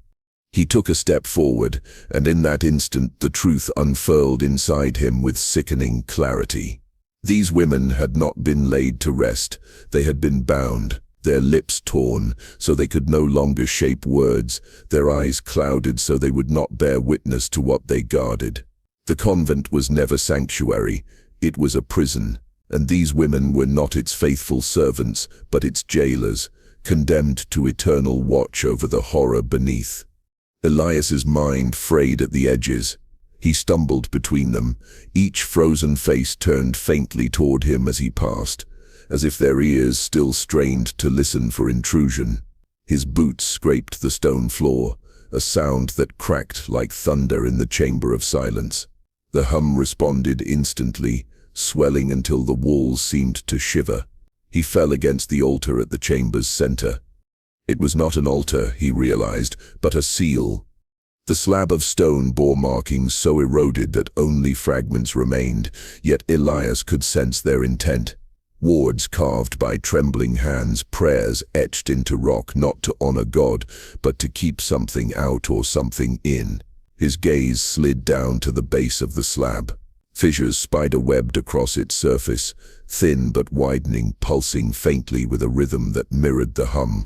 He took a step forward, and in that instant the truth unfurled inside him with sickening clarity. These women had not been laid to rest, they had been bound, their lips torn, so they could no longer shape words, their eyes clouded so they would not bear witness to what they guarded. The convent was never sanctuary, it was a prison, and these women were not its faithful servants, but its jailers, condemned to eternal watch over the horror beneath. Elias's mind frayed at the edges. He stumbled between them, each frozen face turned faintly toward him as he passed, as if their ears still strained to listen for intrusion. His boots scraped the stone floor, a sound that cracked like thunder in the chamber of silence. The hum responded instantly, swelling until the walls seemed to shiver. He fell against the altar at the chamber's center. It was not an altar, he realized, but a seal. The slab of stone bore markings so eroded that only fragments remained, yet Elias could sense their intent. Words carved by trembling hands, prayers etched into rock not to honor God, but to keep something out or something in. His gaze slid down to the base of the slab. Fissures spider-webbed across its surface, thin but widening, pulsing faintly with a rhythm that mirrored the hum.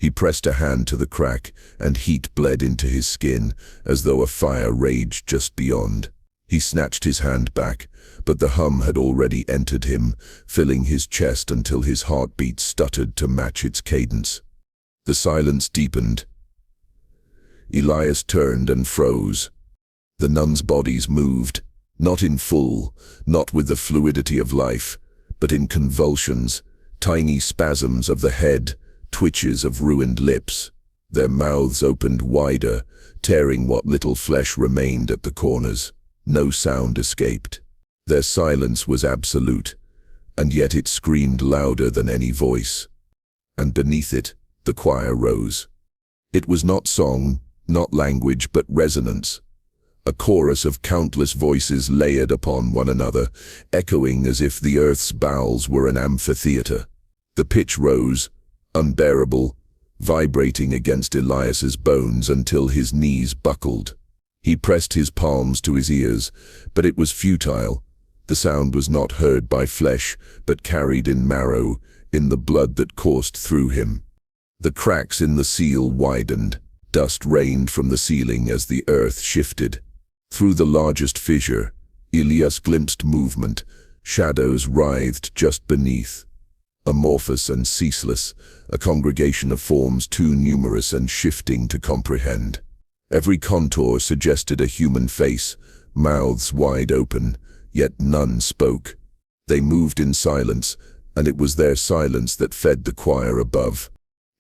He pressed a hand to the crack, and heat bled into his skin, as though a fire raged just beyond. He snatched his hand back, but the hum had already entered him, filling his chest until his heartbeat stuttered to match its cadence. The silence deepened. Elias turned and froze. The nuns' bodies moved, not in full, not with the fluidity of life, but in convulsions, tiny spasms of the head, twitches of ruined lips. Their mouths opened wider, tearing what little flesh remained at the corners. No sound escaped. Their silence was absolute, and yet it screamed louder than any voice. And beneath it, the choir rose. It was not song, not language, but resonance. A chorus of countless voices layered upon one another, echoing as if the earth's bowels were an amphitheater. The pitch rose, unbearable, vibrating against Elias's bones until his knees buckled. He pressed his palms to his ears, but it was futile. The sound was not heard by flesh, but carried in marrow, in the blood that coursed through him. The cracks in the seal widened. Dust rained from the ceiling as the earth shifted. Through the largest fissure, Elias glimpsed movement. Shadows writhed just beneath. Amorphous and ceaseless, a congregation of forms too numerous and shifting to comprehend. Every contour suggested a human face, mouths wide open, yet none spoke. They moved in silence, and it was their silence that fed the choir above.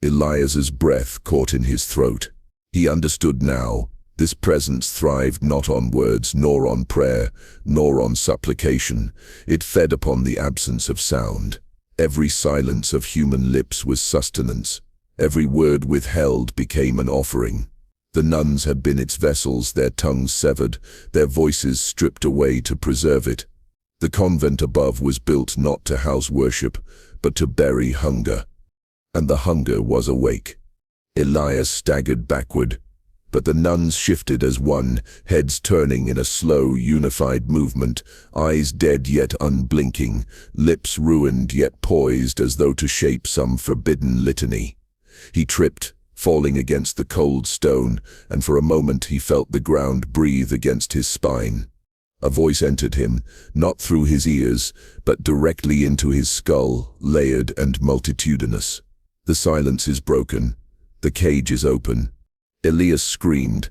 Elias's breath caught in his throat. He understood now. This presence thrived not on words, nor on prayer, nor on supplication. It fed upon the absence of sound. Every silence of human lips was sustenance. Every word withheld became an offering. The nuns had been its vessels, their tongues severed, their voices stripped away to preserve it. The convent above was built not to house worship, but to bury hunger. And the hunger was awake. Elias staggered backward, but the nuns shifted as one, heads turning in a slow, unified movement, eyes dead yet unblinking, lips ruined yet poised as though to shape some forbidden litany. He tripped, falling against the cold stone, and for a moment he felt the ground breathe against his spine. A voice entered him, not through his ears, but directly into his skull, layered and multitudinous. The silence is broken. The cage is open. Elias screamed,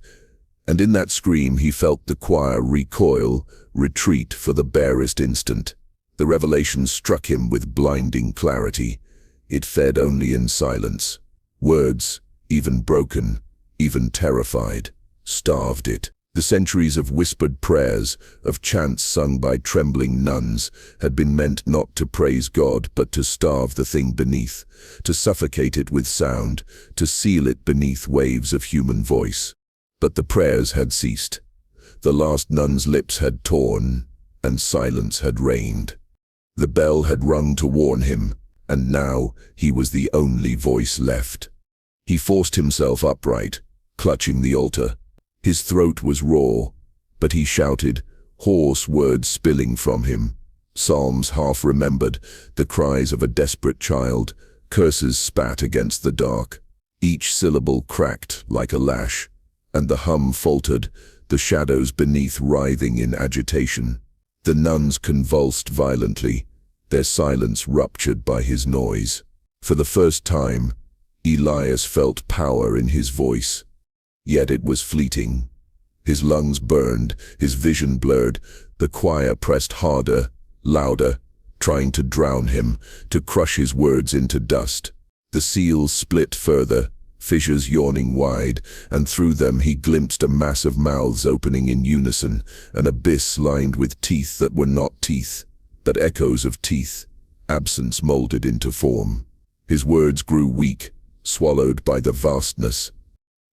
and in that scream he felt the choir recoil, retreat for the barest instant. The revelation struck him with blinding clarity. It fed only in silence. Words, even broken, even terrified, starved it. The centuries of whispered prayers, of chants sung by trembling nuns, had been meant not to praise God but to starve the thing beneath, to suffocate it with sound, to seal it beneath waves of human voice. But the prayers had ceased. The last nun's lips had torn, and silence had reigned. The bell had rung to warn him, and now he was the only voice left. He forced himself upright, clutching the altar. His throat was raw, but he shouted, hoarse words spilling from him. Psalms half remembered, the cries of a desperate child, curses spat against the dark. Each syllable cracked like a lash, and the hum faltered, the shadows beneath writhing in agitation. The nuns convulsed violently, their silence ruptured by his noise. For the first time, Elias felt power in his voice. Yet it was fleeting. His lungs burned, his vision blurred. The choir pressed harder, louder, trying to drown him, to crush his words into dust. The seals split further, fissures yawning wide, and through them he glimpsed a mass of mouths opening in unison, an abyss lined with teeth that were not teeth, but echoes of teeth, absence molded into form. His words grew weak, swallowed by the vastness.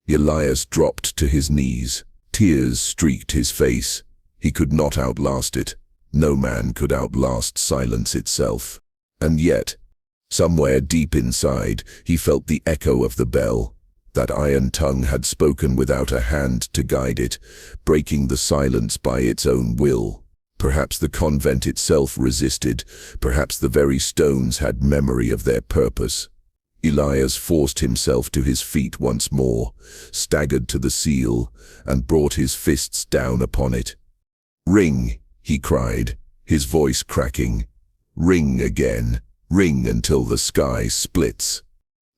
Elias dropped to his knees. Tears streaked his face. He could not outlast it. No man could outlast silence itself. And yet, somewhere deep inside, he felt the echo of the bell. That iron tongue had spoken without a hand to guide it, breaking the silence by its own will. Perhaps the convent itself resisted. Perhaps the very stones had memory of their purpose. Elias forced himself to his feet once more, staggered to the seal, and brought his fists down upon it. "Ring," he cried, his voice cracking. "Ring again. Ring until the sky splits."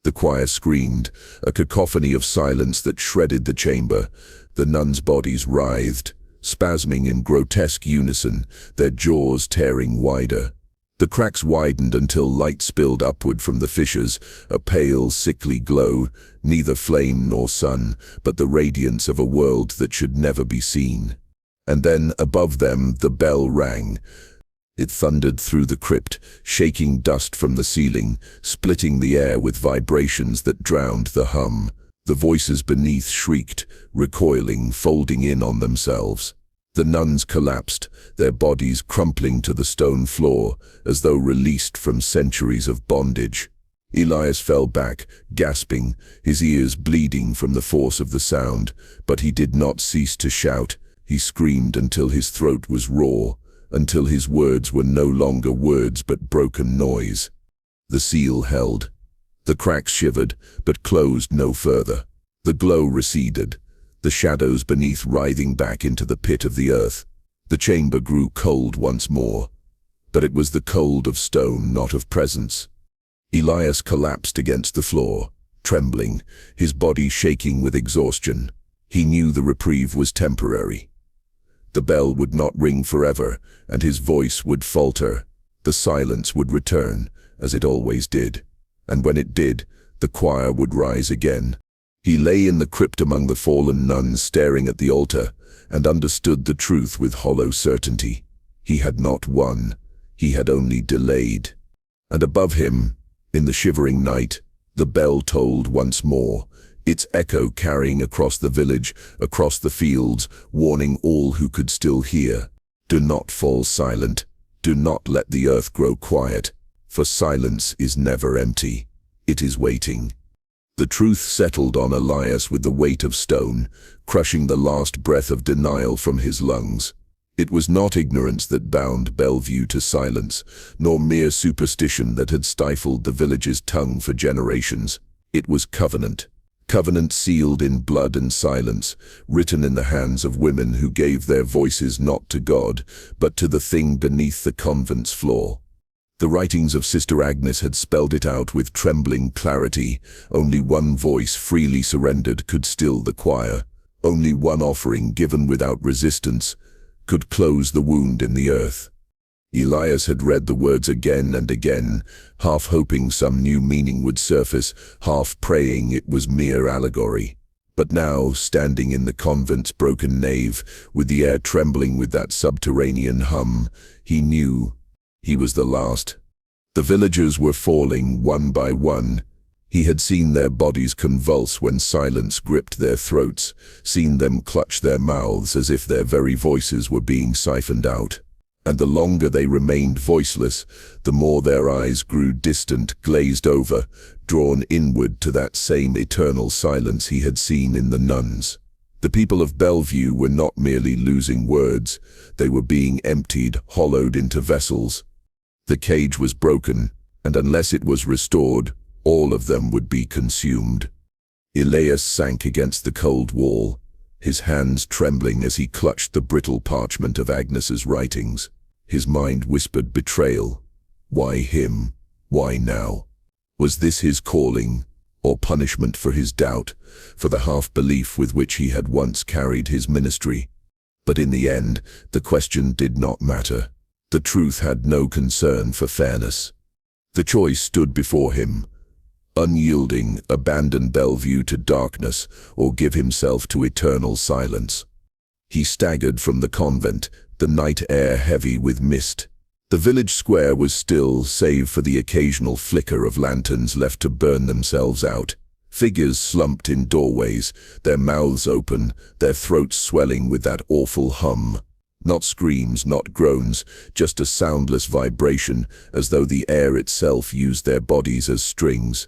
The choir screamed, a cacophony of silence that shredded the chamber. The nuns' bodies writhed, spasming in grotesque unison, their jaws tearing wider. The cracks widened until light spilled upward from the fissures, a pale, sickly glow, neither flame nor sun, but the radiance of a world that should never be seen. And then, above them, the bell rang. It thundered through the crypt, shaking dust from the ceiling, splitting the air with vibrations that drowned the hum. The voices beneath shrieked, recoiling, folding in on themselves. The nuns collapsed, their bodies crumpling to the stone floor, as though released from centuries of bondage. Elias fell back, gasping, his ears bleeding from the force of the sound, but he did not cease to shout. He screamed until his throat was raw, until his words were no longer words but broken noise. The seal held. The cracks shivered, but closed no further. The glow receded, the shadows beneath writhing back into the pit of the earth. The chamber grew cold once more, but it was the cold of stone, not of presence. Elias collapsed against the floor, trembling, his body shaking with exhaustion. He knew the reprieve was temporary. The bell would not ring forever, and his voice would falter. The silence would return, as it always did. And when it did, the choir would rise again. He lay in the crypt among the fallen nuns, staring at the altar, and understood the truth with hollow certainty. He had not won. He had only delayed. And above him, in the shivering night, the bell tolled once more, its echo carrying across the village, across the fields, warning all who could still hear. Do not fall silent. Do not let the earth grow quiet, for silence is never empty. It is waiting. The truth settled on Elias with the weight of stone, crushing the last breath of denial from his lungs. It was not ignorance that bound Bellview to silence, nor mere superstition that had stifled the village's tongue for generations. It was covenant. Covenants sealed in blood and silence, written in the hands of women who gave their voices not to God, but to the thing beneath the convent's floor. The writings of Sister Agnes had spelled it out with trembling clarity. Only one voice freely surrendered could still the choir. Only one offering given without resistance could close the wound in the earth. Elias had read the words again and again, half hoping some new meaning would surface, half praying it was mere allegory. But now, standing in the convent's broken nave, with the air trembling with that subterranean hum, he knew he was the last. The villagers were falling one by one. He had seen their bodies convulse when silence gripped their throats, seen them clutch their mouths as if their very voices were being siphoned out. And the longer they remained voiceless, the more their eyes grew distant, glazed over, drawn inward to that same eternal silence he had seen in the nuns. The people of Bellview were not merely losing words, they were being emptied, hollowed into vessels. The cage was broken, and unless it was restored, all of them would be consumed. Elias sank against the cold wall, his hands trembling as he clutched the brittle parchment of Agnes's writings. His mind whispered betrayal. Why him? Why now? Was this his calling, or punishment for his doubt, for the half-belief with which he had once carried his ministry? But in the end, the question did not matter. The truth had no concern for fairness. The choice stood before him. Unyielding, abandon Bellview to darkness, or give himself to eternal silence. He staggered from the convent, the night air heavy with mist. The village square was still, save for the occasional flicker of lanterns left to burn themselves out. Figures slumped in doorways, their mouths open, their throats swelling with that awful hum. Not screams, not groans, just a soundless vibration, as though the air itself used their bodies as strings.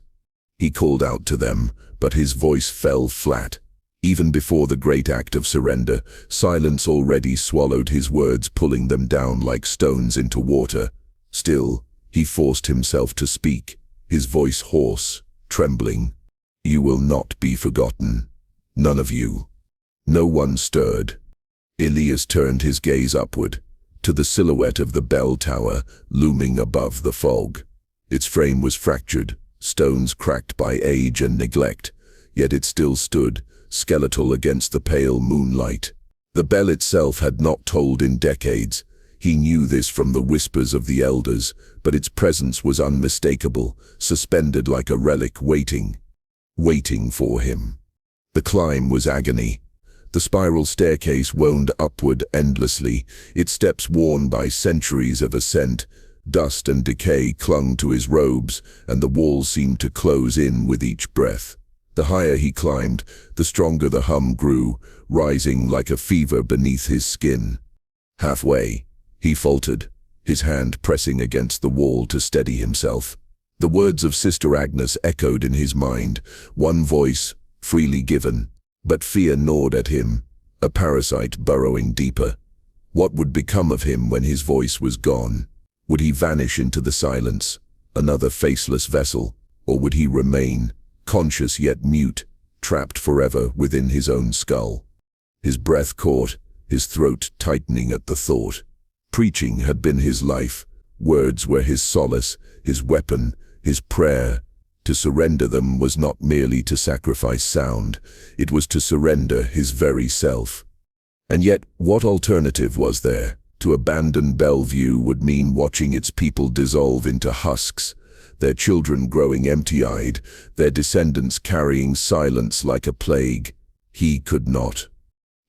He called out to them, but his voice fell flat. Even before the great act of surrender, silence already swallowed his words, pulling them down like stones into water. Still, he forced himself to speak, his voice hoarse, trembling. You will not be forgotten. None of you. No one stirred. Elias turned his gaze upward, to the silhouette of the bell tower looming above the fog. Its frame was fractured, stones cracked by age and neglect, yet it still stood, skeletal against the pale moonlight. The bell itself had not tolled in decades. He knew this from the whispers of the elders, but its presence was unmistakable, suspended like a relic, waiting for him. The climb was agony. The spiral staircase wound upward endlessly, its steps worn by centuries of ascent. Dust and decay clung to his robes, and the walls seemed to close in with each breath. The higher he climbed, the stronger the hum grew, rising like a fever beneath his skin. Halfway, he faltered, his hand pressing against the wall to steady himself. The words of Sister Agnes echoed in his mind, one voice, freely given, but fear gnawed at him, a parasite burrowing deeper. What would become of him when his voice was gone? Would he vanish into the silence, another faceless vessel, or would he remain, conscious yet mute, trapped forever within his own skull? His breath caught, his throat tightening at the thought. Preaching had been his life. Words were his solace, his weapon, his prayer. To surrender them was not merely to sacrifice sound, it was to surrender his very self. And yet, what alternative was there? To abandon Bellview would mean watching its people dissolve into husks, their children growing empty-eyed, their descendants carrying silence like a plague. He could not.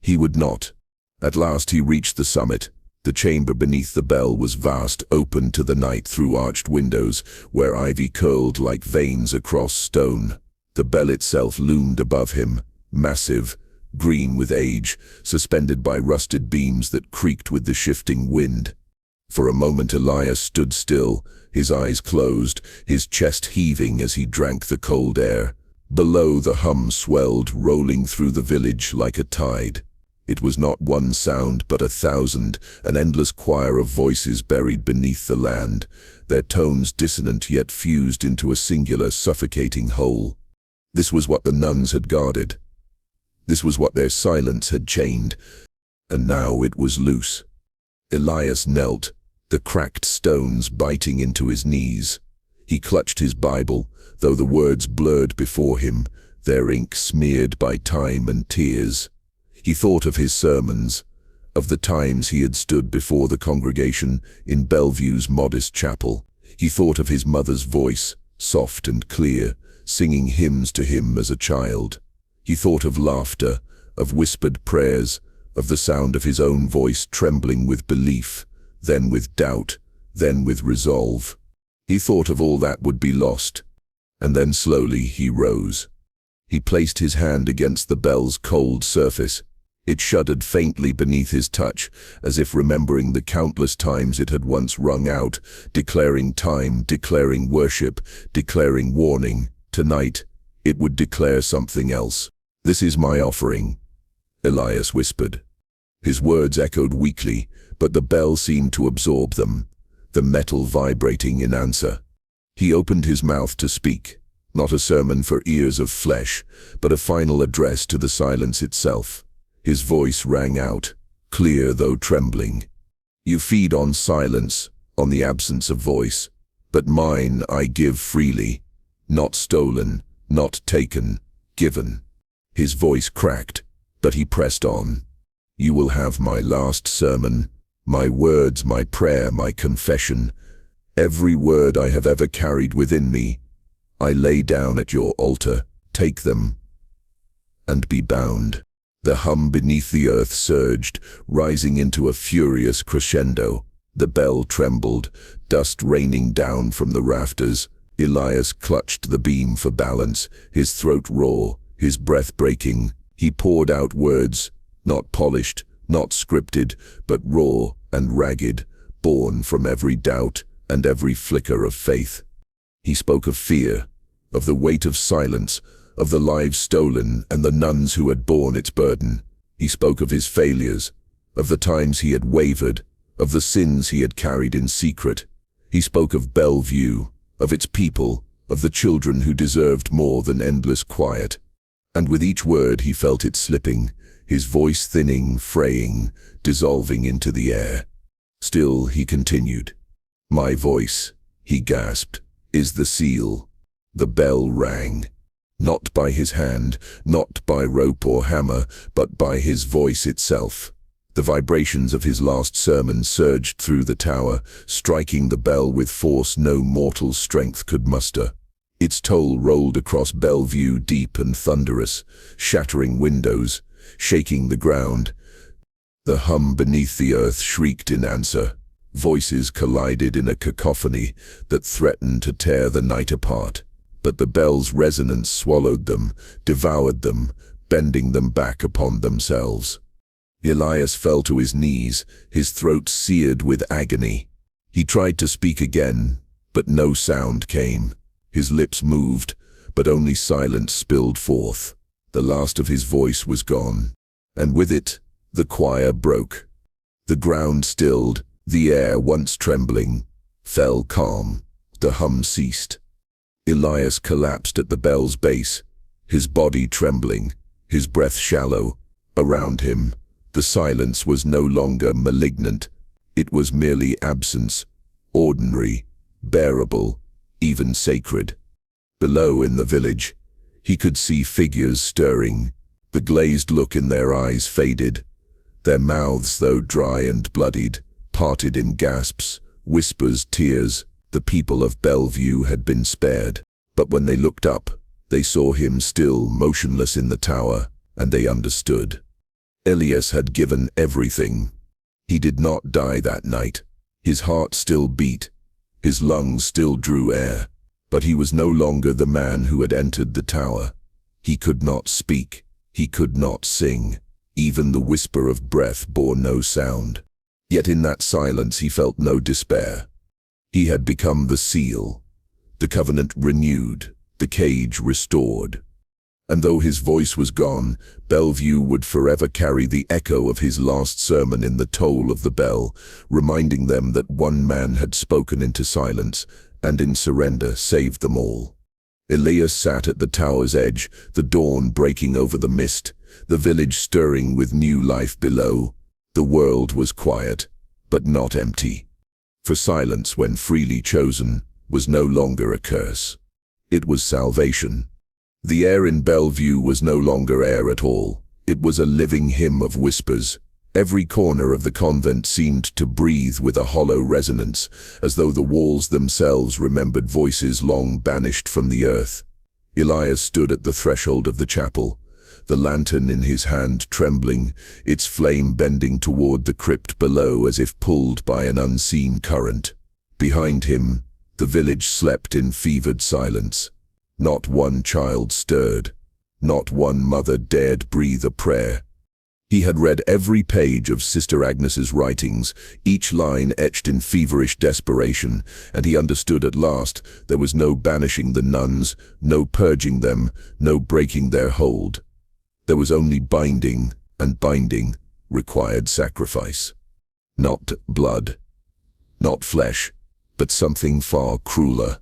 He would not. At last he reached the summit. The chamber beneath the bell was vast, open to the night through arched windows, where ivy curled like veins across stone. The bell itself loomed above him, massive, green with age, suspended by rusted beams that creaked with the shifting wind. For a moment Elias stood still, his eyes closed, his chest heaving as he drank the cold air. Below, the hum swelled, rolling through the village like a tide. It was not one sound, but 1,000, an endless choir of voices buried beneath the land, their tones dissonant yet fused into a singular, suffocating whole. This was what the nuns had guarded. This was what their silence had chained, and now it was loose. Elias knelt, the cracked stones biting into his knees. He clutched his Bible, though the words blurred before him, their ink smeared by time and tears. He thought of his sermons, of the times he had stood before the congregation in Belleview's modest chapel. He thought of his mother's voice, soft and clear, singing hymns to him as a child. He thought of laughter, of whispered prayers, of the sound of his own voice trembling with belief, then with doubt, then with resolve. He thought of all that would be lost, and then slowly he rose. He placed his hand against the bell's cold surface. It shuddered faintly beneath his touch, as if remembering the countless times it had once rung out, declaring time, declaring worship, declaring warning. Tonight, it would declare something else. "This is my offering," Elias whispered. His words echoed weakly, but the bell seemed to absorb them, the metal vibrating in answer. He opened his mouth to speak, not a sermon for ears of flesh, but a final address to the silence itself. His voice rang out, clear though trembling. "You feed on silence, on the absence of voice, but mine I give freely, not stolen, not taken, given." His voice cracked, but he pressed on. "You will have my last sermon, my words, my prayer, my confession. Every word I have ever carried within me, I lay down at your altar. Take them, and be bound." The hum beneath the earth surged, rising into a furious crescendo. The bell trembled, dust raining down from the rafters. Elias clutched the beam for balance, his throat raw, his breath breaking. He poured out words, not polished, not scripted, but raw and ragged, born from every doubt and every flicker of faith. He spoke of fear, of the weight of silence, of the lives stolen and the nuns who had borne its burden. He spoke of his failures, of the times he had wavered, of the sins he had carried in secret. He spoke of Bellevue, of its people, of the children who deserved more than endless quiet. And with each word he felt it slipping, his voice thinning, fraying, dissolving into the air. Still he continued. "My voice," he gasped, "is the seal." The bell rang. Not by his hand, not by rope or hammer, but by his voice itself. The vibrations of his last sermon surged through the tower, striking the bell with force no mortal strength could muster. Its toll rolled across Bellevue deep and thunderous, shattering windows, shaking the ground. The hum beneath the earth shrieked in answer. Voices collided in a cacophony that threatened to tear the night apart. But the bell's resonance swallowed them, devoured them, bending them back upon themselves. Elias fell to his knees, his throat seared with agony. He tried to speak again, but no sound came. His lips moved, but only silence spilled forth. The last of his voice was gone, and with it, the choir broke. The ground stilled, the air, once trembling, fell calm. The hum ceased. Elias collapsed at the bell's base, his body trembling, his breath shallow. Around him, the silence was no longer malignant. It was merely absence, ordinary, bearable, even sacred. Below in the village, he could see figures stirring. The glazed look in their eyes faded. Their mouths, though dry and bloodied, parted in gasps, whispers, tears. The people of Bellevue had been spared. But when they looked up, they saw him still motionless in the tower, and they understood. Elias had given everything. He did not die that night. His heart still beat. His lungs still drew air. But he was no longer the man who had entered the tower. He could not speak. He could not sing. Even the whisper of breath bore no sound. Yet in that silence he felt no despair. He had become the seal, the covenant renewed, the cage restored. And though his voice was gone, Bellevue would forever carry the echo of his last sermon in the toll of the bell, reminding them that one man had spoken into silence, and in surrender saved them all. Elias sat at the tower's edge, the dawn breaking over the mist, the village stirring with new life below. The world was quiet, but not empty. For silence, when freely chosen, was no longer a curse. It was salvation. The air in Bellevue was no longer air at all. It was a living hymn of whispers. Every corner of the convent seemed to breathe with a hollow resonance, as though the walls themselves remembered voices long banished from the earth. Elias stood at the threshold of the chapel, the lantern in his hand trembling, its flame bending toward the crypt below as if pulled by an unseen current. Behind him, the village slept in fevered silence. Not one child stirred. Not one mother dared breathe a prayer. He had read every page of Sister Agnes's writings, each line etched in feverish desperation, and he understood at last there was no banishing the nuns, no purging them, no breaking their hold. There was only binding, and binding required sacrifice. Not blood, not flesh, but something far crueler.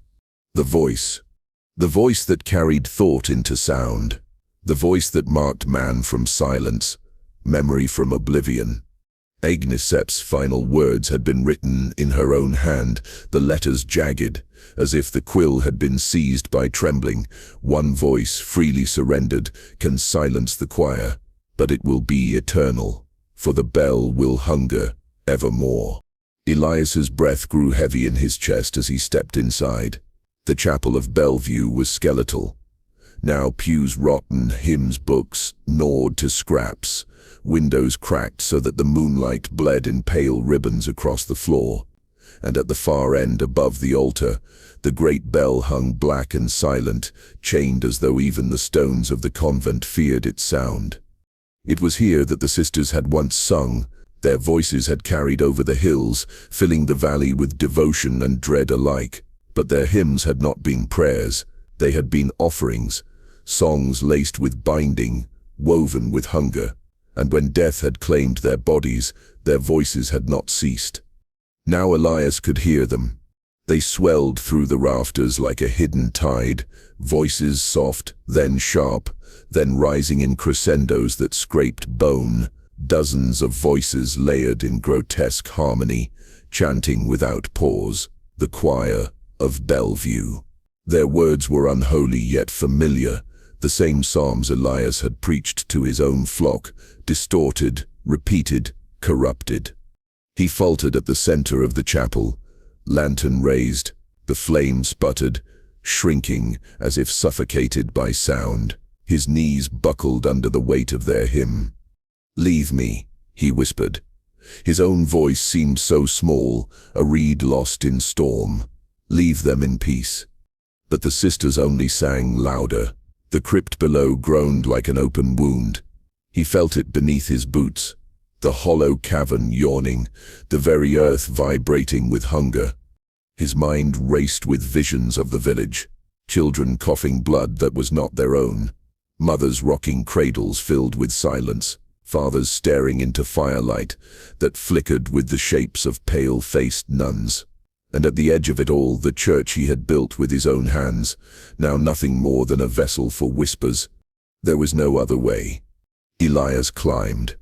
The voice that carried thought into sound, the voice that marked man from silence, memory from oblivion. Agnes's final words had been written in her own hand, the letters jagged, as if the quill had been seized by trembling. One voice, freely surrendered, can silence the choir, but it will be eternal, for the bell will hunger evermore. Elias's breath grew heavy in his chest as he stepped inside. The chapel of Bellevue was skeletal. Now pews rotten, hymns books gnawed to scraps, windows cracked so that the moonlight bled in pale ribbons across the floor, and at the far end above the altar, the great bell hung black and silent, chained as though even the stones of the convent feared its sound. It was here that the sisters had once sung. Their voices had carried over the hills, filling the valley with devotion and dread alike, but their hymns had not been prayers, they had been offerings, songs laced with binding, woven with hunger. And when death had claimed their bodies, their voices had not ceased. Now Elias could hear them. They swelled through the rafters like a hidden tide, voices soft, then sharp, then rising in crescendos that scraped bone, dozens of voices layered in grotesque harmony, chanting without pause, the choir of Bellevue. Their words were unholy yet familiar, the same psalms Elias had preached to his own flock, distorted, repeated, corrupted. He faltered at the center of the chapel, lantern raised, the flame sputtered, shrinking as if suffocated by sound. His knees buckled under the weight of their hymn. "Leave me," he whispered. His own voice seemed so small, a reed lost in storm. "Leave them in peace." But the sisters only sang louder. The crypt below groaned like an open wound. He felt it beneath his boots, the hollow cavern yawning, the very earth vibrating with hunger. His mind raced with visions of the village, children coughing blood that was not their own, mothers rocking cradles filled with silence, fathers staring into firelight that flickered with the shapes of pale-faced nuns. And at the edge of it all, the church he had built with his own hands, now nothing more than a vessel for whispers. There was no other way. Elias climbed.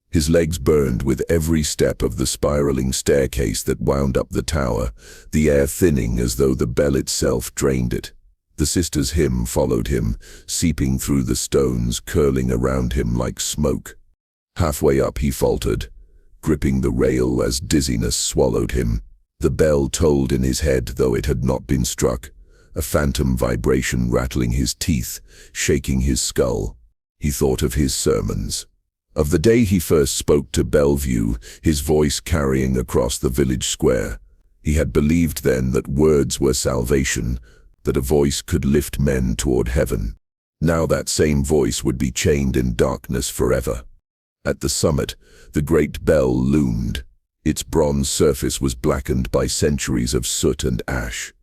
His legs burned with every step of the spiraling staircase that wound up the tower, the air thinning as though the bell itself drained it. The sisters' hymn followed him, seeping through the stones, curling around him like smoke. Halfway up he faltered, gripping the rail as dizziness swallowed him. The bell tolled in his head, though it had not been struck, a phantom vibration rattling his teeth, shaking his skull. He thought of his sermons, of the day he first spoke to Bellevue, his voice carrying across the village square. He had believed then that words were salvation, that a voice could lift men toward heaven. Now that same voice would be chained in darkness forever. At the summit, the great bell loomed. Its bronze surface was blackened by centuries of soot and ash,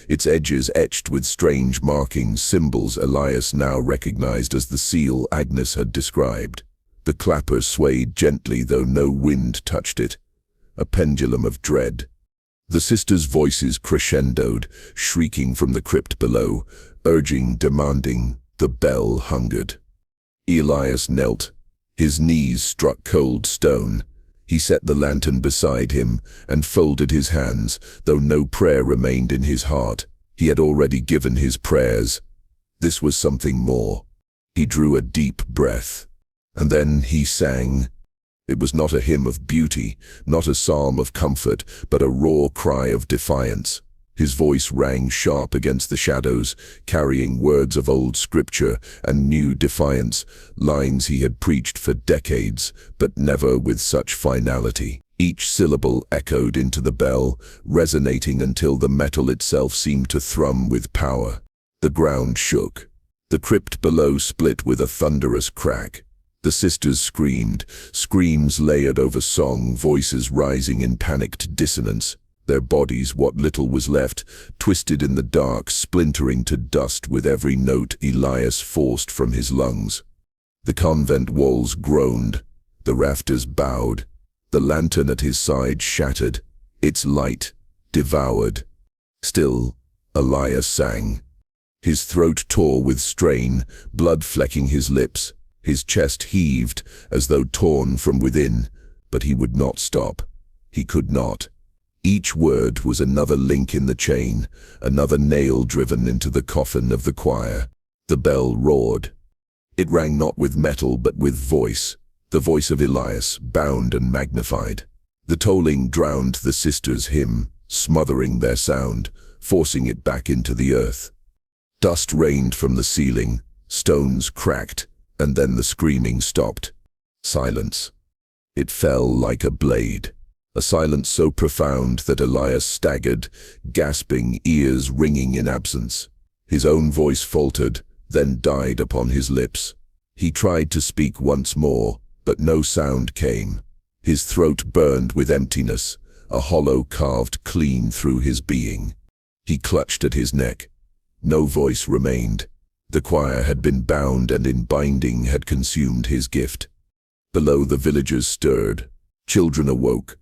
its edges etched with strange markings, symbols Elias now recognized as the seal Agnes had described. The clapper swayed gently, though no wind touched it, a pendulum of dread. The sisters' voices crescendoed, shrieking from the crypt below, urging, demanding. The bell hungered. Elias knelt. His knees struck cold stone. He set the lantern beside him and folded his hands, though no prayer remained in his heart. He had already given his prayers. This was something more. He drew a deep breath. And then he sang. It was not a hymn of beauty, not a psalm of comfort, but a raw cry of defiance. His voice rang sharp against the shadows, carrying words of old scripture and new defiance, lines he had preached for decades, but never with such finality. Each syllable echoed into the bell, resonating until the metal itself seemed to thrum with power. The ground shook. The crypt below split with a thunderous crack. The sisters screamed, screams layered over song, voices rising in panicked dissonance. Their bodies, what little was left, twisted in the dark, splintering to dust with every note Elias forced from his lungs. The convent walls groaned. The rafters bowed. The lantern at his side shattered, its light devoured. Still, Elias sang. His throat tore with strain, blood flecking his lips. His chest heaved, as though torn from within, but he would not stop. He could not. Each word was another link in the chain, another nail driven into the coffin of the choir. The bell roared. It rang not with metal but with voice, the voice of Elias, bound and magnified. The tolling drowned the sisters' hymn, smothering their sound, forcing it back into the earth. Dust rained from the ceiling, stones cracked, and then the screaming stopped. Silence. It fell like a blade. A silence so profound that Elias staggered, gasping, ears ringing in absence. His own voice faltered, then died upon his lips. He tried to speak once more, but no sound came. His throat burned with emptiness, a hollow carved clean through his being. He clutched at his neck. No voice remained. The choir had been bound and in binding had consumed his gift. Below, the villagers stirred. Children awoke,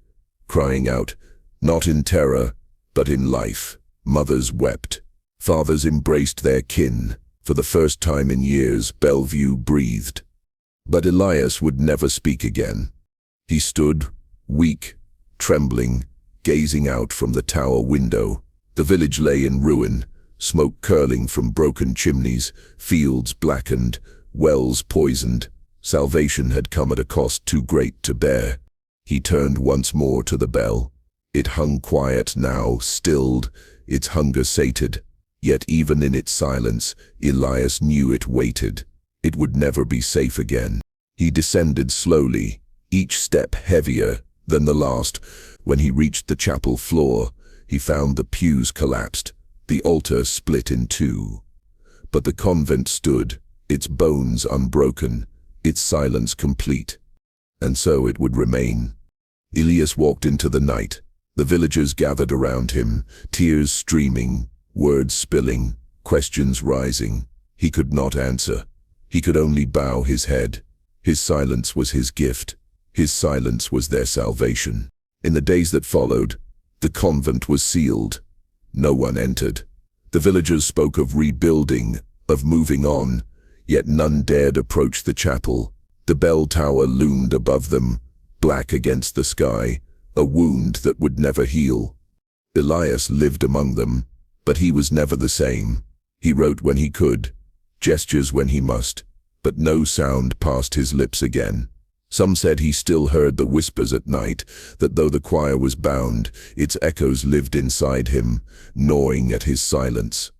crying out, not in terror, but in life. Mothers wept. Fathers embraced their kin. For the first time in years, Bellview breathed. But Elias would never speak again. He stood, weak, trembling, gazing out from the tower window. The village lay in ruin, smoke curling from broken chimneys, fields blackened, wells poisoned. Salvation had come at a cost too great to bear. He turned once more to the bell. It hung quiet now, stilled, its hunger sated. Yet even in its silence, Elias knew it waited. It would never be safe again. He descended slowly, each step heavier than the last. When he reached the chapel floor, he found the pews collapsed, the altar split in two. But the convent stood, its bones unbroken, its silence complete. And so it would remain. Elias walked into the night. The villagers gathered around him, tears streaming, words spilling, questions rising. He could not answer. He could only bow his head. His silence was his gift. His silence was their salvation. In the days that followed, the convent was sealed. No one entered. The villagers spoke of rebuilding, of moving on, yet none dared approach the chapel. The bell tower loomed above them, black against the sky, a wound that would never heal. Elias lived among them, but he was never the same. He wrote when he could, gestures when he must, but no sound passed his lips again. Some said he still heard the whispers at night, that though the choir was bound, its echoes lived inside him, gnawing at his silence.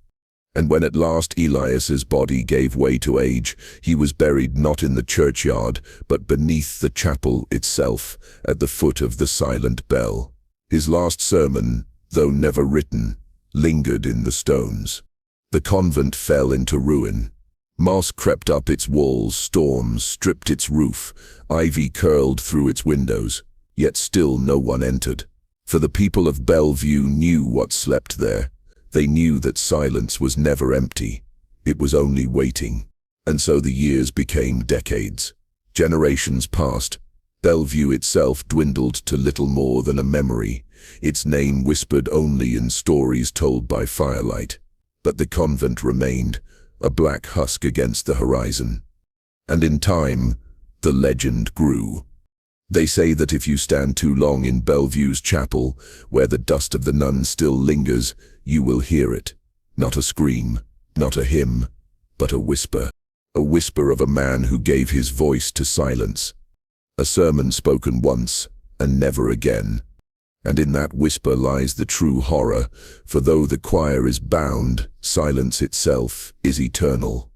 And when at last Elias's body gave way to age, he was buried not in the churchyard, but beneath the chapel itself, at the foot of the silent bell. His last sermon, though never written, lingered in the stones. The convent fell into ruin. Moss crept up its walls, storms stripped its roof, ivy curled through its windows, yet still no one entered. For the people of Bellview knew what slept there. They knew that silence was never empty. It was only waiting. And so the years became decades. Generations passed. Bellevue itself dwindled to little more than a memory, its name whispered only in stories told by firelight. But the convent remained, a black husk against the horizon. And in time, the legend grew. They say that if you stand too long in Bellevue's chapel, where the dust of the nuns still lingers, you will hear it. Not a scream, not a hymn, but a whisper. A whisper of a man who gave his voice to silence. A sermon spoken once, and never again. And in that whisper lies the true horror, for though the choir is bound, silence itself is eternal.